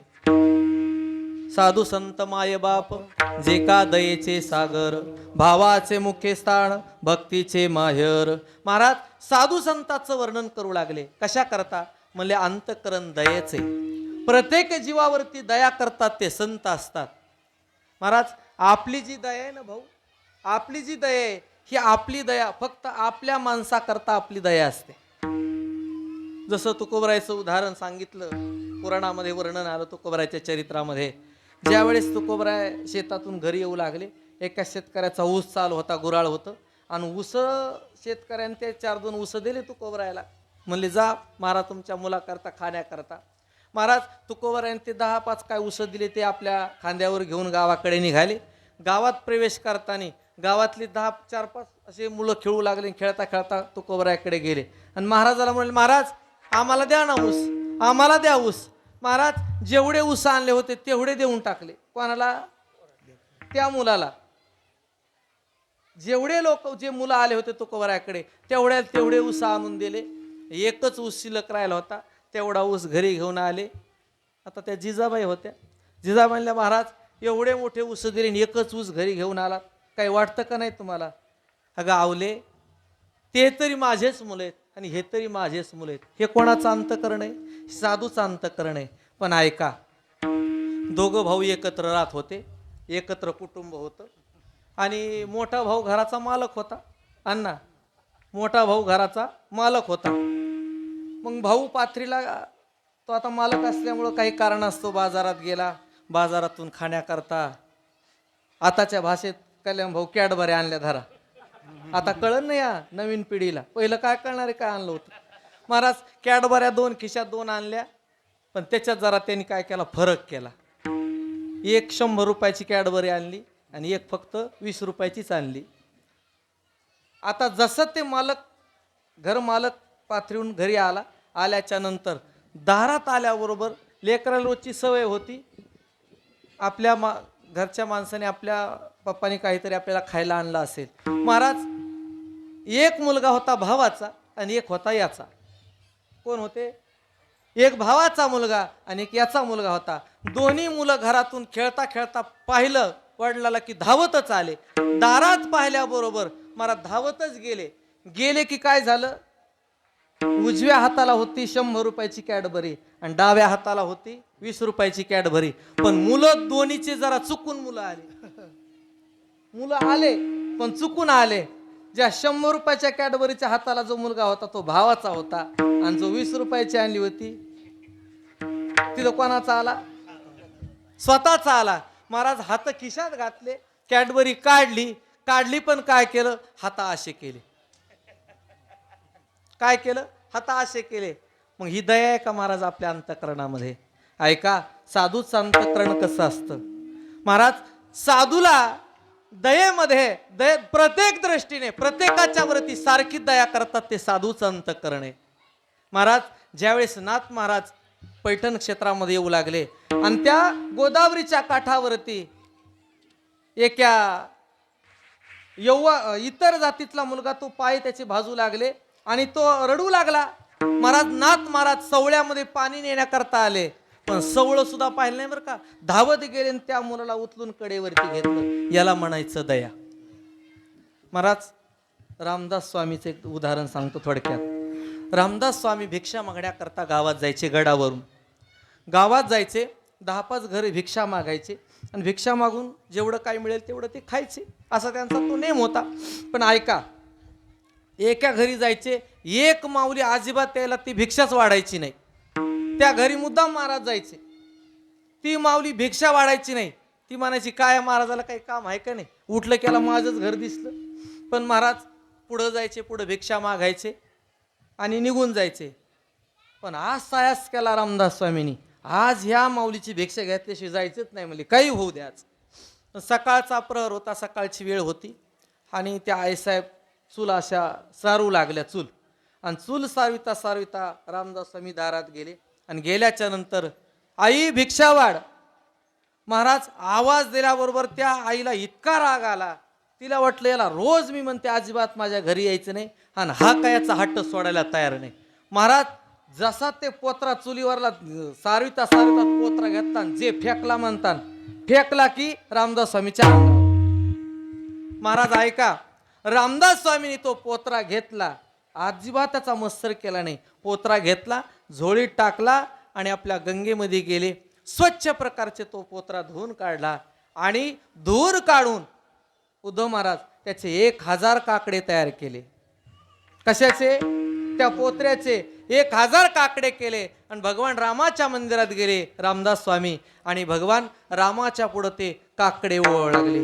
साधू संत माय बाप, जे का दयेचे सागर, भावाचे मुख्य स्थान, भक्तीचे माहेर. महाराज, साधू संताचं वर्णन करू लागले. कशा करता, म्हणले अंतकरण दयेचे. प्रत्येक जीवावरती दया करतात ते संत असतात. महाराज, आपली जी दया आहे ना भाऊ, आपली जी दया आहे, ही आपली दया फक्त आपल्या माणसाकरता आपली दया असते. जसं तुकोबरायचं उदाहरण सांगितलं, पुराणामध्ये वर्णन आलं तुकोबरायच्या चरित्रामध्ये. ज्यावेळेस तुकोबराय शेतातून घरी येऊ लागले, एका शेतकऱ्याचा ऊस चालू होता, गुराळ होतं, आणि ऊस शेतकऱ्याने ते 4-2 ऊस दिले तुकोबरायला. म्हणले जा महाराज तुमच्या मुलाकरता, खाण्याकरता. महाराज, तुकोबरायने ते 10-5 काय ऊस दिले ते आपल्या खांद्यावर घेऊन गावाकडे निघाले. गावात प्रवेश करताना गावातली 4-5 असे मुलं खेळू लागले. खेळता खेळता तुकोबरायकडे गेले आणि महाराजाला म्हणले, महाराज आम्हाला द्या ना ऊस, आम्हाला द्या ऊस. महाराज, जेवढे ऊस आणले होते तेवढे देऊन टाकले. कोणाला? त्या मुलाला. जेवढे लोक, जे मुलं आले होते तुकोबरायकडे, तेवढे ऊस आणून दिले. एकच ऊस शिल्लक राहिला होता, तेवढा ऊस घरी घेऊन आले. आता त्या जिजाबाई होत्या. जिजाबाईला, महाराज एवढे मोठे ऊस दिले आणि एकच ऊस घरी घेऊन आला, काही वाटतं का नाही तुम्हाला? अगं आवले, ते तरी माझेच मुलं आहेत आणि हे तरी माझेच मुलं आहेत. हे कोणाचं अंतकरण आहे? साधूचं अंतकरण आहे. पण ऐका, दोघं भाऊ एकत्र राहत होते, एकत्र कुटुंब होतं आणि मोठा भाऊ घराचा मालक होता. अण्णा, मोठा भाऊ घराचा मालक होता. मग भाऊ पाथरीला, तो आता मालक असल्यामुळं काही कारण असतो बाजारात गेला, बाजारातून खाण्याकरता, आताच्या भाषेत कल्याण भाऊ कॅडबऱ्या आणल्या धरा. आता कळण नाही या नवीन पिढीला, पहिलं काय कळणार आहे, काय आणलं होतं. महाराज, कॅडबऱ्या 2 खिशात 2 आणल्या, पण त्याच्यात जरा त्यांनी काय केला, फरक केला. एक 100 रुपयाची कॅडबरी आणली आणि एक फक्त 20 रुपयाचीच आणली. आता जसं ते मालक, घर मालक पाथरीहून घरी आला, आल्याच्या नंतर दारात आल्याबरोबर लेकराला रोजची सवय होती, आपल्या घरच्या माणसाने, आपल्या पप्पाने काहीतरी आपल्याला खायला आणलं असेल. महाराज, एक मुलगा होता भावाचा आणि एक होता याचा. कोण होते? एक भावाचा मुलगा आणि एक याचा मुलगा होता. दोन्ही मुलं घरातून खेळता खेळता पाहिलं वडिलाला की धावतच आले. दारात पाहिल्याबरोबर महाराज धावतच गेले की काय झालं, उजव्या हाताला होती 100 रुपयाची कॅडबरी आणि डाव्या हाताला होती 20 रुपयाची कॅडबरी. पण मुलं दोन्हीचे जरा चुकून मुलं आले पण चुकून आले. ज्या 100 रुपयाच्या कॅडबरीच्या हाताला जो मुलगा होता तो भावाचा होता आणि जो 20 रुपयाची आणली होती तिथं कोणाचा आला? स्वतःचा आला. महाराज हात खिशात घातले, कॅडबरी काढली पण काय केलं, हाता असे केले. काय केलं? हाता असे केले. मग ही दया आहे का महाराज आपल्या अंतःकरणामध्ये? ऐका, साधूचं अंतःकरण कसं असतं महाराज, साधूला दयेमध्ये प्रत्येक दृष्टीने प्रत्येकाच्या वरती सारखी दया करतात, ते साधूचं अंतःकरण आहे. महाराज, ज्यावेळेस नाथ महाराज पैठण क्षेत्रामध्ये येऊ लागले आणि त्या गोदावरीच्या काठावरती एका इतर जातीतला मुलगा, तो पाय त्याचे भाजू लागले आणि तो रडू लागला. महाराज, नाथ महाराज सवळ्यामध्ये पाणी नेण्याकरता आले, पण सवळ सुद्धा पाहिलं नाही बरं का, धावत गेले आणि त्या मुलाला उचलून कडेवरती घेतलं. याला म्हणायचं दया. महाराज, रामदास स्वामीचं एक उदाहरण सांगतो थोडक्यात. रामदास स्वामी भिक्षा मागण्याकरता गावात जायचे. गडावरून गावात जायचे, 10-5 घरी भिक्षा मागायचे आणि भिक्षा मागून जेवढं काय मिळेल तेवढं ते खायचे. असा त्यांचा तो नेम होता. पण ऐका, एका घरी जायचे, एक माऊली अजिबात त्याला ती भिक्षाच वाढायची नाही. त्या घरी मुद्दाम महाराज जायचे, ती माऊली भिक्षा वाढायची नाही. ती म्हणायची काय महाराजाला काही काम आहे का नाही, उठलं केला माझंच घर दिसलं. पण महाराज पुढं जायचे, पुढं भिक्षा मागायचे आणि निघून जायचे. पण आज सायास केला रामदास स्वामींनी, आज ह्या माऊलीची भिक्षा घेतल्याशिवाय जायचंच नाही, म्हणजे काही होऊ द्याच. सकाळचा प्रहर होता, सकाळची वेळ होती आणि त्या आईसाहेब चूल अशा सारू लागल्या. चूल आणि चूल सारविता सारविता रामदास स्वामी दारात गेले आणि गेल्याच्या नंतर आई भिक्षा वाढ. महाराज आवाज दिल्याबरोबर त्या आईला इतका राग आला, तिला वाटलं याला रोज मी म्हणते अजिबात माझ्या घरी यायचं नाही आणि हा काय याचा हट्ट सोडायला तयार नाही. महाराज जसा ते पोत्रा चुलीवरला सारविता सारविता पोत्रा घेतला, जे फेकला म्हणतात, फेकला की रामदास स्वामीच्या अंगावर. महाराज ऐका, रामदास स्वामींनी तो पोत्रा घेतला, अजिबात त्याचा मत्सर केला नाही. पोत्रा घेतला, झोळीत टाकला आणि आपल्या गंगेमध्ये गेले. स्वच्छ प्रकारचे तो पोत्रा धुवून काढला आणि धूर काढून उद्धव महाराज त्याचे 1000 काकडे तयार केले. कशाचे? त्या पोत्र्याचे 1000 काकडे केले आणि भगवान रामाच्या मंदिरात गेले रामदास स्वामी आणि भगवान रामाच्या पुढे ते काकडे ओळ लागले.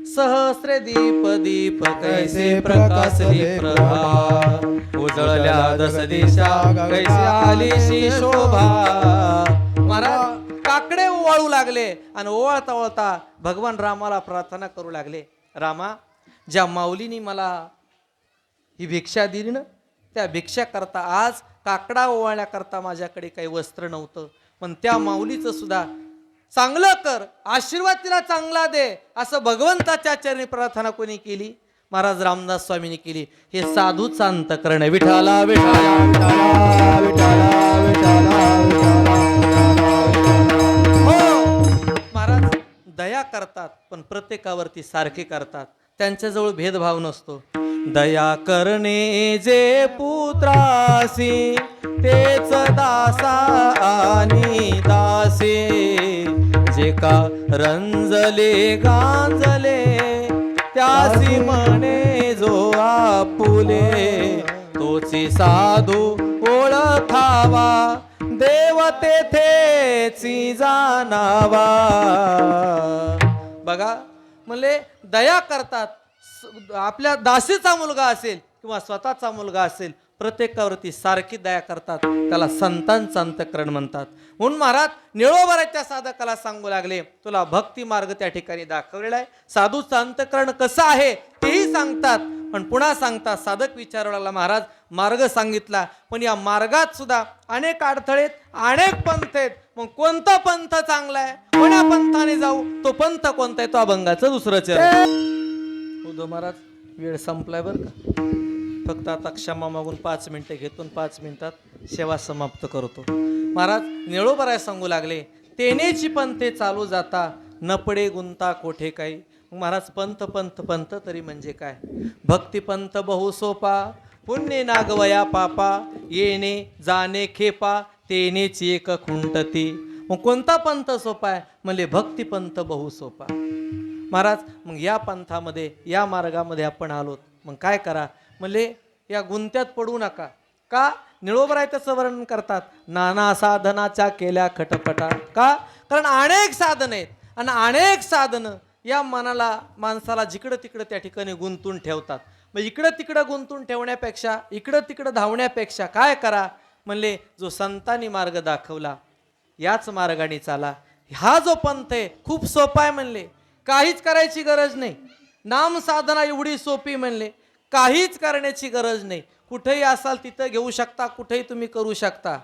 सहस्र दीप दीप कैसे प्रकाशली प्रभा, उजळल्या दस दिशा कैसे आलीशी शोभा. महाराज काकडे ओवाळू लागले आणि ओवाळता ओवाळता भगवान रामाला प्रार्थना करू लागले, रामा ज्या माऊलीनी मला ही भिक्षा दिली ना, त्या भिक्षा करता आज काकडा ओवाळण्याकरता माझ्याकडे काही वस्त्र नव्हतं, पण त्या माऊलीचं सुद्धा चांगलं कर, आशीर्वाद तिला चांगला दे, असं भगवंताच्या चरणी प्रार्थना कोणी केली? महाराज रामदास स्वामींनी केली. हे साधूचा अंतःकरण आहे. विठाला विठाला विठाला विठाला विठाला. हो महाराज दया करतात, पण प्रत्येकावरती सारखे करतात, त्यांच्याजवळ भेदभाव नसतो. दया करणे जे पुत्रासी, तेच दासा आणि दासी, जे का रंजले गांजले, त्यासी म्हणे जो आपुले, तोची साधू ओळखावा, देव तेथेची जाणावा. बघा म्हणले दया करतात. आपल्या दासीचा मुलगा असेल किंवा स्वतःचा मुलगा असेल, प्रत्येकावरती सारखी दया करतात, त्याला संतांचं अंतःकरण म्हणतात. म्हणून महाराज निळोबाराच्या साधकाला सांगू लागले, तुला भक्ती मार्ग त्या ठिकाणी दाखवलेला आहे. साधूचं अंतःकरण कसं आहे तेही सांगतात, पण पुन्हा सांगतात. साधक विचारू लागला, महाराज मार्ग सांगितला, पण या मार्गात सुद्धा अनेक अडथळे आहेत, अनेक पंथ आहेत, मग कोणता पंथ चांगला आहे, कोण्या पंथाने जाऊ, तो पंथ कोणता आहे? तो अभंगाचं दुसरं चरण. उद्धव महाराज वेळ संपलाय बरं का, फक्त आता क्षमा मागून 5 मिनिटं घेतो, 5 मिनिटात सेवा समाप्त करतो. महाराज निळोबराय सांगू लागले, तेनेची पंथे चालू जाता, न पडे गुंता कोठे काही. महाराज पंथ पंथ पंथ तरी म्हणजे काय? भक्ती पंथ बहु सोपा, पुण्य नागवया पापा, येणे जाणे खेपा, तेनेची एक खुंटती. मग कोणता पंथ सोपा आहे? म्हणजे भक्ती पंथ बहु सोपा. महाराज मग या पंथामध्ये, या मार्गामध्ये आपण आलोत, मग काय करा? म्हणजे या गुंत्यात पडू नका. का? निळोबराय त्याचं वर्णन करतात, नाना साधनाच्या केल्या खटपटा. का? कारण अनेक साधन आहेत आणि अनेक साधनं या मनाला, माणसाला जिकडं तिकडं त्या ठिकाणी गुंतून ठेवतात. मग इकडं तिकडं गुंतून ठेवण्यापेक्षा, इकडं तिकडं धावण्यापेक्षा काय करा? म्हणले जो संतांनी मार्ग दाखवला याच मार्गाने चाला. हा जो पंथ आहे खूप सोपा आहे म्हणले, काहीच करायची गरज नाही. नाम साधना एवढी सोपी म्हणले, काहीच करण्याची गरज नाही. कुठेही असाल तिथं घेऊ शकता, कुठेही तुम्ही करू शकता.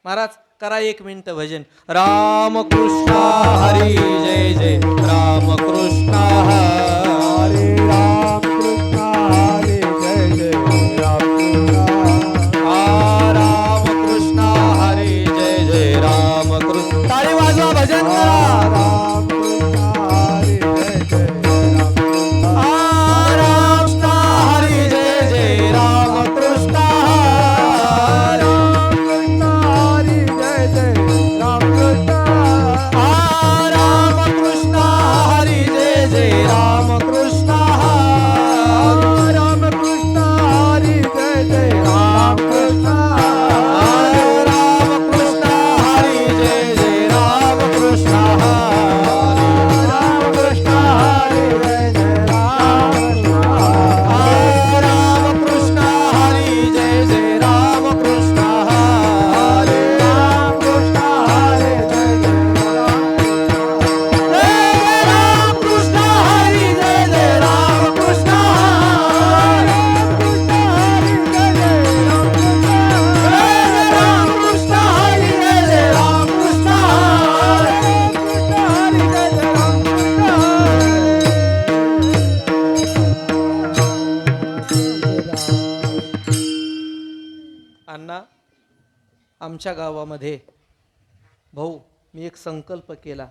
महाराज करा 1 मिनिट भजन. राम कृष्ण हरी जय जय, राम कृष्ण हरी, राम कृष्ण हरी जय जय, राम कृष्ण हरी जय जय, राम कृष्ण. टाळी वाजवा, भजन करा. राम कृष्ण हरी जय जय, राम कृष्ण हरी जय जय, राम कृष्ण आमच्या गावामध्ये भाऊ मी एक संकल्प केला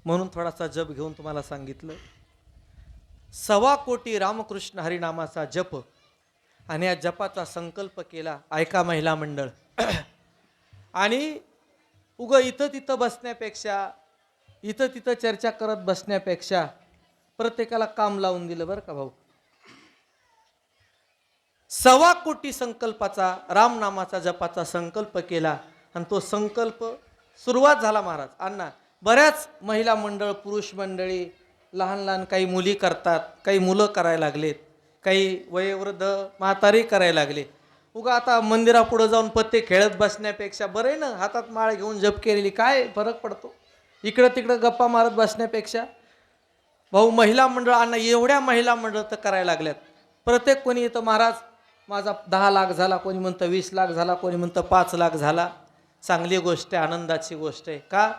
म्हणून थोडासा जप घेऊन तुम्हाला सांगितलं. 1.25 कोटी रामकृष्ण हरिनामाचा जप आणि या जपाचा संकल्प केला. ऐका महिला मंडळ. आणि इथं तिथं बसण्यापेक्षा इथं तिथं चर्चा करत बसण्यापेक्षा प्रत्येकाला काम लावून दिलं बरं का भाऊ. 1.25 कोटी संकल्पाचा रामनामाचा जपाचा संकल्प केला आणि तो संकल्प सुरुवात झाला महाराज. अण्णा बऱ्याच महिला मंडळ पुरुष मंडळी लहान लहान काही मुली करतात, काही मुलं करायला लागलेत, काही वयोवृद्ध म्हातारी करायला लागले. आता मंदिरापुढं जाऊन पत्ते खेळत बसण्यापेक्षा बरं आहे ना हातात माळ घेऊन जप केलेली काय फरक पडतो. इकडं तिकडं गप्पा मारत बसण्यापेक्षा भाऊ महिला मंडळ अण्णा एवढ्या महिला मंडळ तर करायला लागल्यात. प्रत्येक कोणी येतं महाराज माझा 10 लाख झाला, कोणी म्हणतं 20 लाख झाला, कोणी म्हणतं 5 लाख झाला. चांगली गोष्ट आहे, आनंदाची गोष्ट आहे. का?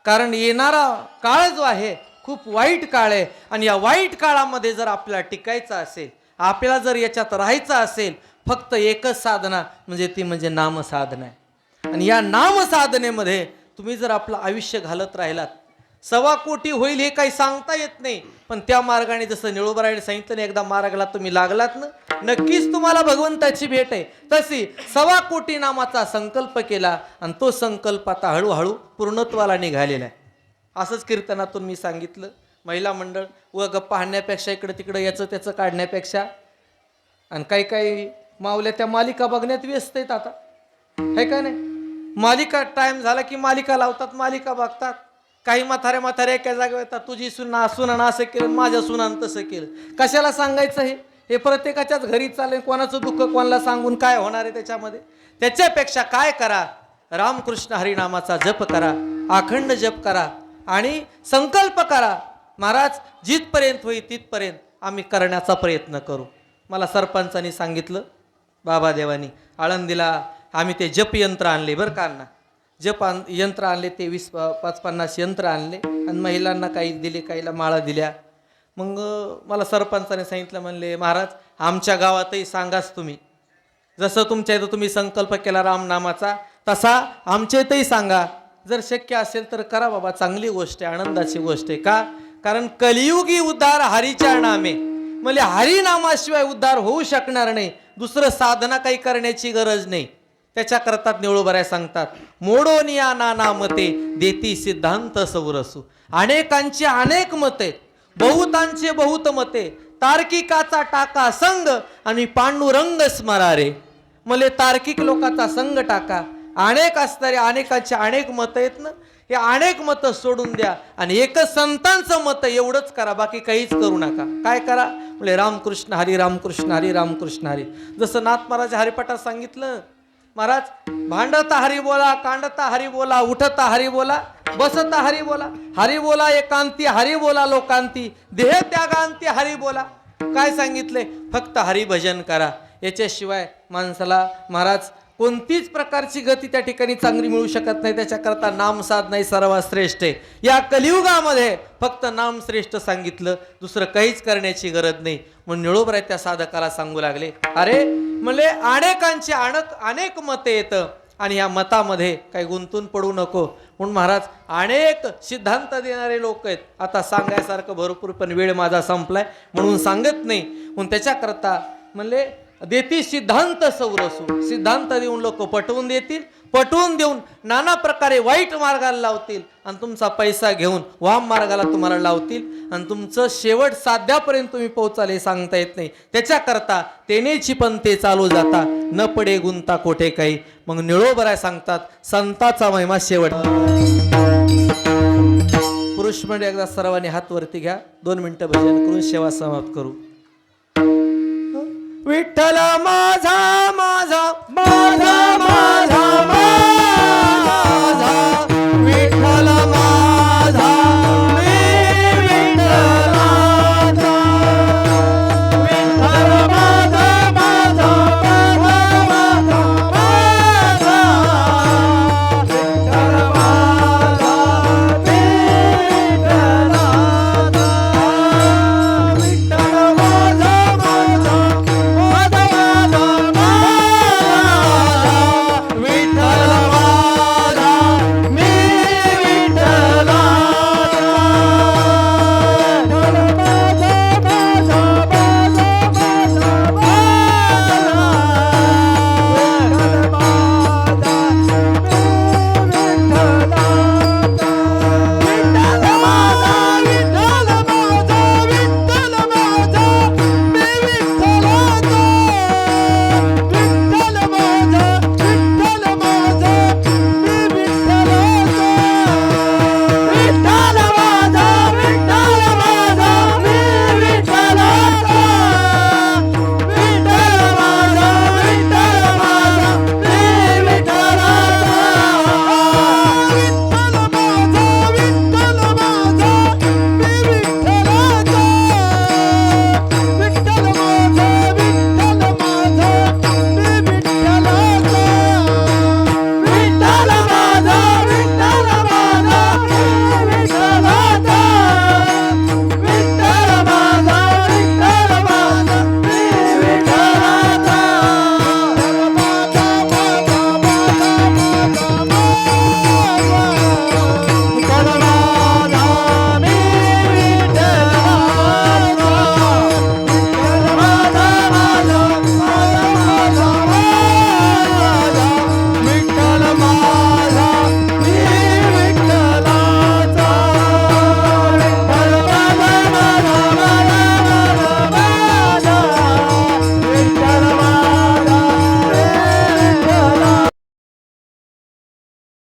कारण येणारा काळ जो आहे खूप वाईट काळ आहे आणि या वाईट काळामध्ये जर आपल्याला टिकायचं असेल, आपल्याला जर याच्यात राहायचं असेल, फक्त एकच साधना म्हणजे नामसाधना आहे. आणि या नामसाधनेमध्ये तुम्ही जर आपलं आयुष्य घालत राहिलात 1.25 कोटी होईल हे काही सांगता येत नाही. पण त्या मार्गाने जसं निळोबरायने सांगितलं ना, एकदा मार्गाला तुम्ही लागलात ना नक्कीच तुम्हाला भगवंताची भेट आहे. तशी 1.25 कोटी नामाचा संकल्प केला आणि तो संकल्प आता हळूहळू पूर्णत्वाला निघालेला आहे. असंच कीर्तनातून मी सांगितलं. महिला मंडळ गप्पा हाणण्यापेक्षा इकडं तिकडं याचं त्याचं काढण्यापेक्षा आणि काही काही मावल्या त्या मालिका बघण्यात व्यस्त आहेत आता है का नाही. मालिका टाइम झाला की मालिका लावतात, मालिका बघतात. काही म्हातारे एका जागेवर येतात, तुझी सुनानं असं केलं, माझ्या सुनानं तसं केलं. कशाला सांगायचं हे प्रत्येकाच्याच घरी चालेल. कोणाचं दुःख कोणाला सांगून काय होणार आहे त्याच्यामध्ये. त्याच्यापेक्षा काय करा, रामकृष्ण हरिनामाचा जप करा, अखंड जप करा आणि संकल्प करा. महाराज जिथपर्यंत होईल तिथपर्यंत आम्ही करण्याचा प्रयत्न करू. मला सरपंचांनी सांगितलं, बाबा देवानी आळंदीला आम्ही ते जप यंत्र आणले बरं का अण्णा. यंत्र आणले, ते 20-50 यंत्र आणले आणि महिलांना काही दिले, काहीला माळा दिल्या. मग मला सरपंचाने सांगितलं, म्हणले महाराज आमच्या गावातही सांगाच तुम्ही, जसं तुमच्या इथं तुम्ही संकल्प केला रामनामाचा तसा आमच्या इथंही सांगा. जर शक्य असेल तर करा बाबा, चांगली गोष्ट आहे, आनंदाची गोष्ट आहे. का? कारण कलियुगी उद्धार हरीच्या नामे. म्हणजे हरिनामाशिवाय उद्धार होऊ शकणार नाही. दुसरं साधना काही करण्याची गरज नाही. त्याच्याकरता निळोबराय सांगतात, मोडोनिया नाना मते देती सिद्धांत सौरसू. अनेकांची अनेक मते, बहुतांचे बहुत मते, तार्किकाचा टाका संग आणि पांडुरंग स्मरारे. मले तार्किक लोकांचा संग टाका. अनेक असणारे अनेकांचे अनेक मत आहेत ना, हे अनेक मतं सोडून द्या आणि एकच संतांचं मत एवढंच करा, बाकी काहीच करू नका. काय करा? म्हणजे रामकृष्ण हरी रामकृष्ण हरी रामकृष्ण हरी. जसं नाथ महाराज हरिपाठात सांगितलं, महाराज भांडता हरी बोला, कांडता हरी बोला, उठता हरी बोला, बसता हरी बोला, हरी बोला एकांती, हरी बोला लोकांती, देह त्यागांती हरी बोला. काय सांगितले? फक्त हरिभजन करा. याच्याशिवाय माणसाला महाराज कोणतीच प्रकारची गती त्या ठिकाणी चांगली मिळू शकत नाही. त्याच्याकरता नाम साधना सर्वात श्रेष्ठ आहे. या कलियुगामध्ये फक्त नाम श्रेष्ठ सांगितलं, दुसरं काहीच करण्याची गरज नाही. म्हणून निळोबराय त्या साधकाला सांगू लागले, अरे म्हणले अनेकांची अनेक मते येतं आणि या मतामध्ये काही गुंतून पडू नको. म्हणून महाराज अनेक सिद्धांत देणारे लोक आहेत. आता सांगायसारखं भरपूर, पण वेळ माझा संपलाय म्हणून सांगत नाही. म्हणून त्याच्याकरता म्हणले देती सिद्धांत सौरसू. सिद्धांत देऊन लोक पटवून देतील, पटवून देऊन नाना प्रकारे वाईट मार्गाला लावतील आणि तुमचा पैसा घेऊन वाम मार्गाला तुम्हाला लावतील आणि तुमचं शेवट साध्यापर्यंत तुम्ही पोहोचाल हे सांगता येत नाही. त्याच्याकरता तेनेची पंथे चालू जाता, न पडे गुंता कोठे काही. मग निळोबराय सांगतात, संताचा महिमा शेवट. पुरुष म्हणजे एकदा सर्वांनी हात वरती घ्या, 2 मिनिटं भजन करून सेवा समाप्त करू. विठ्ठल माझा माझा माझा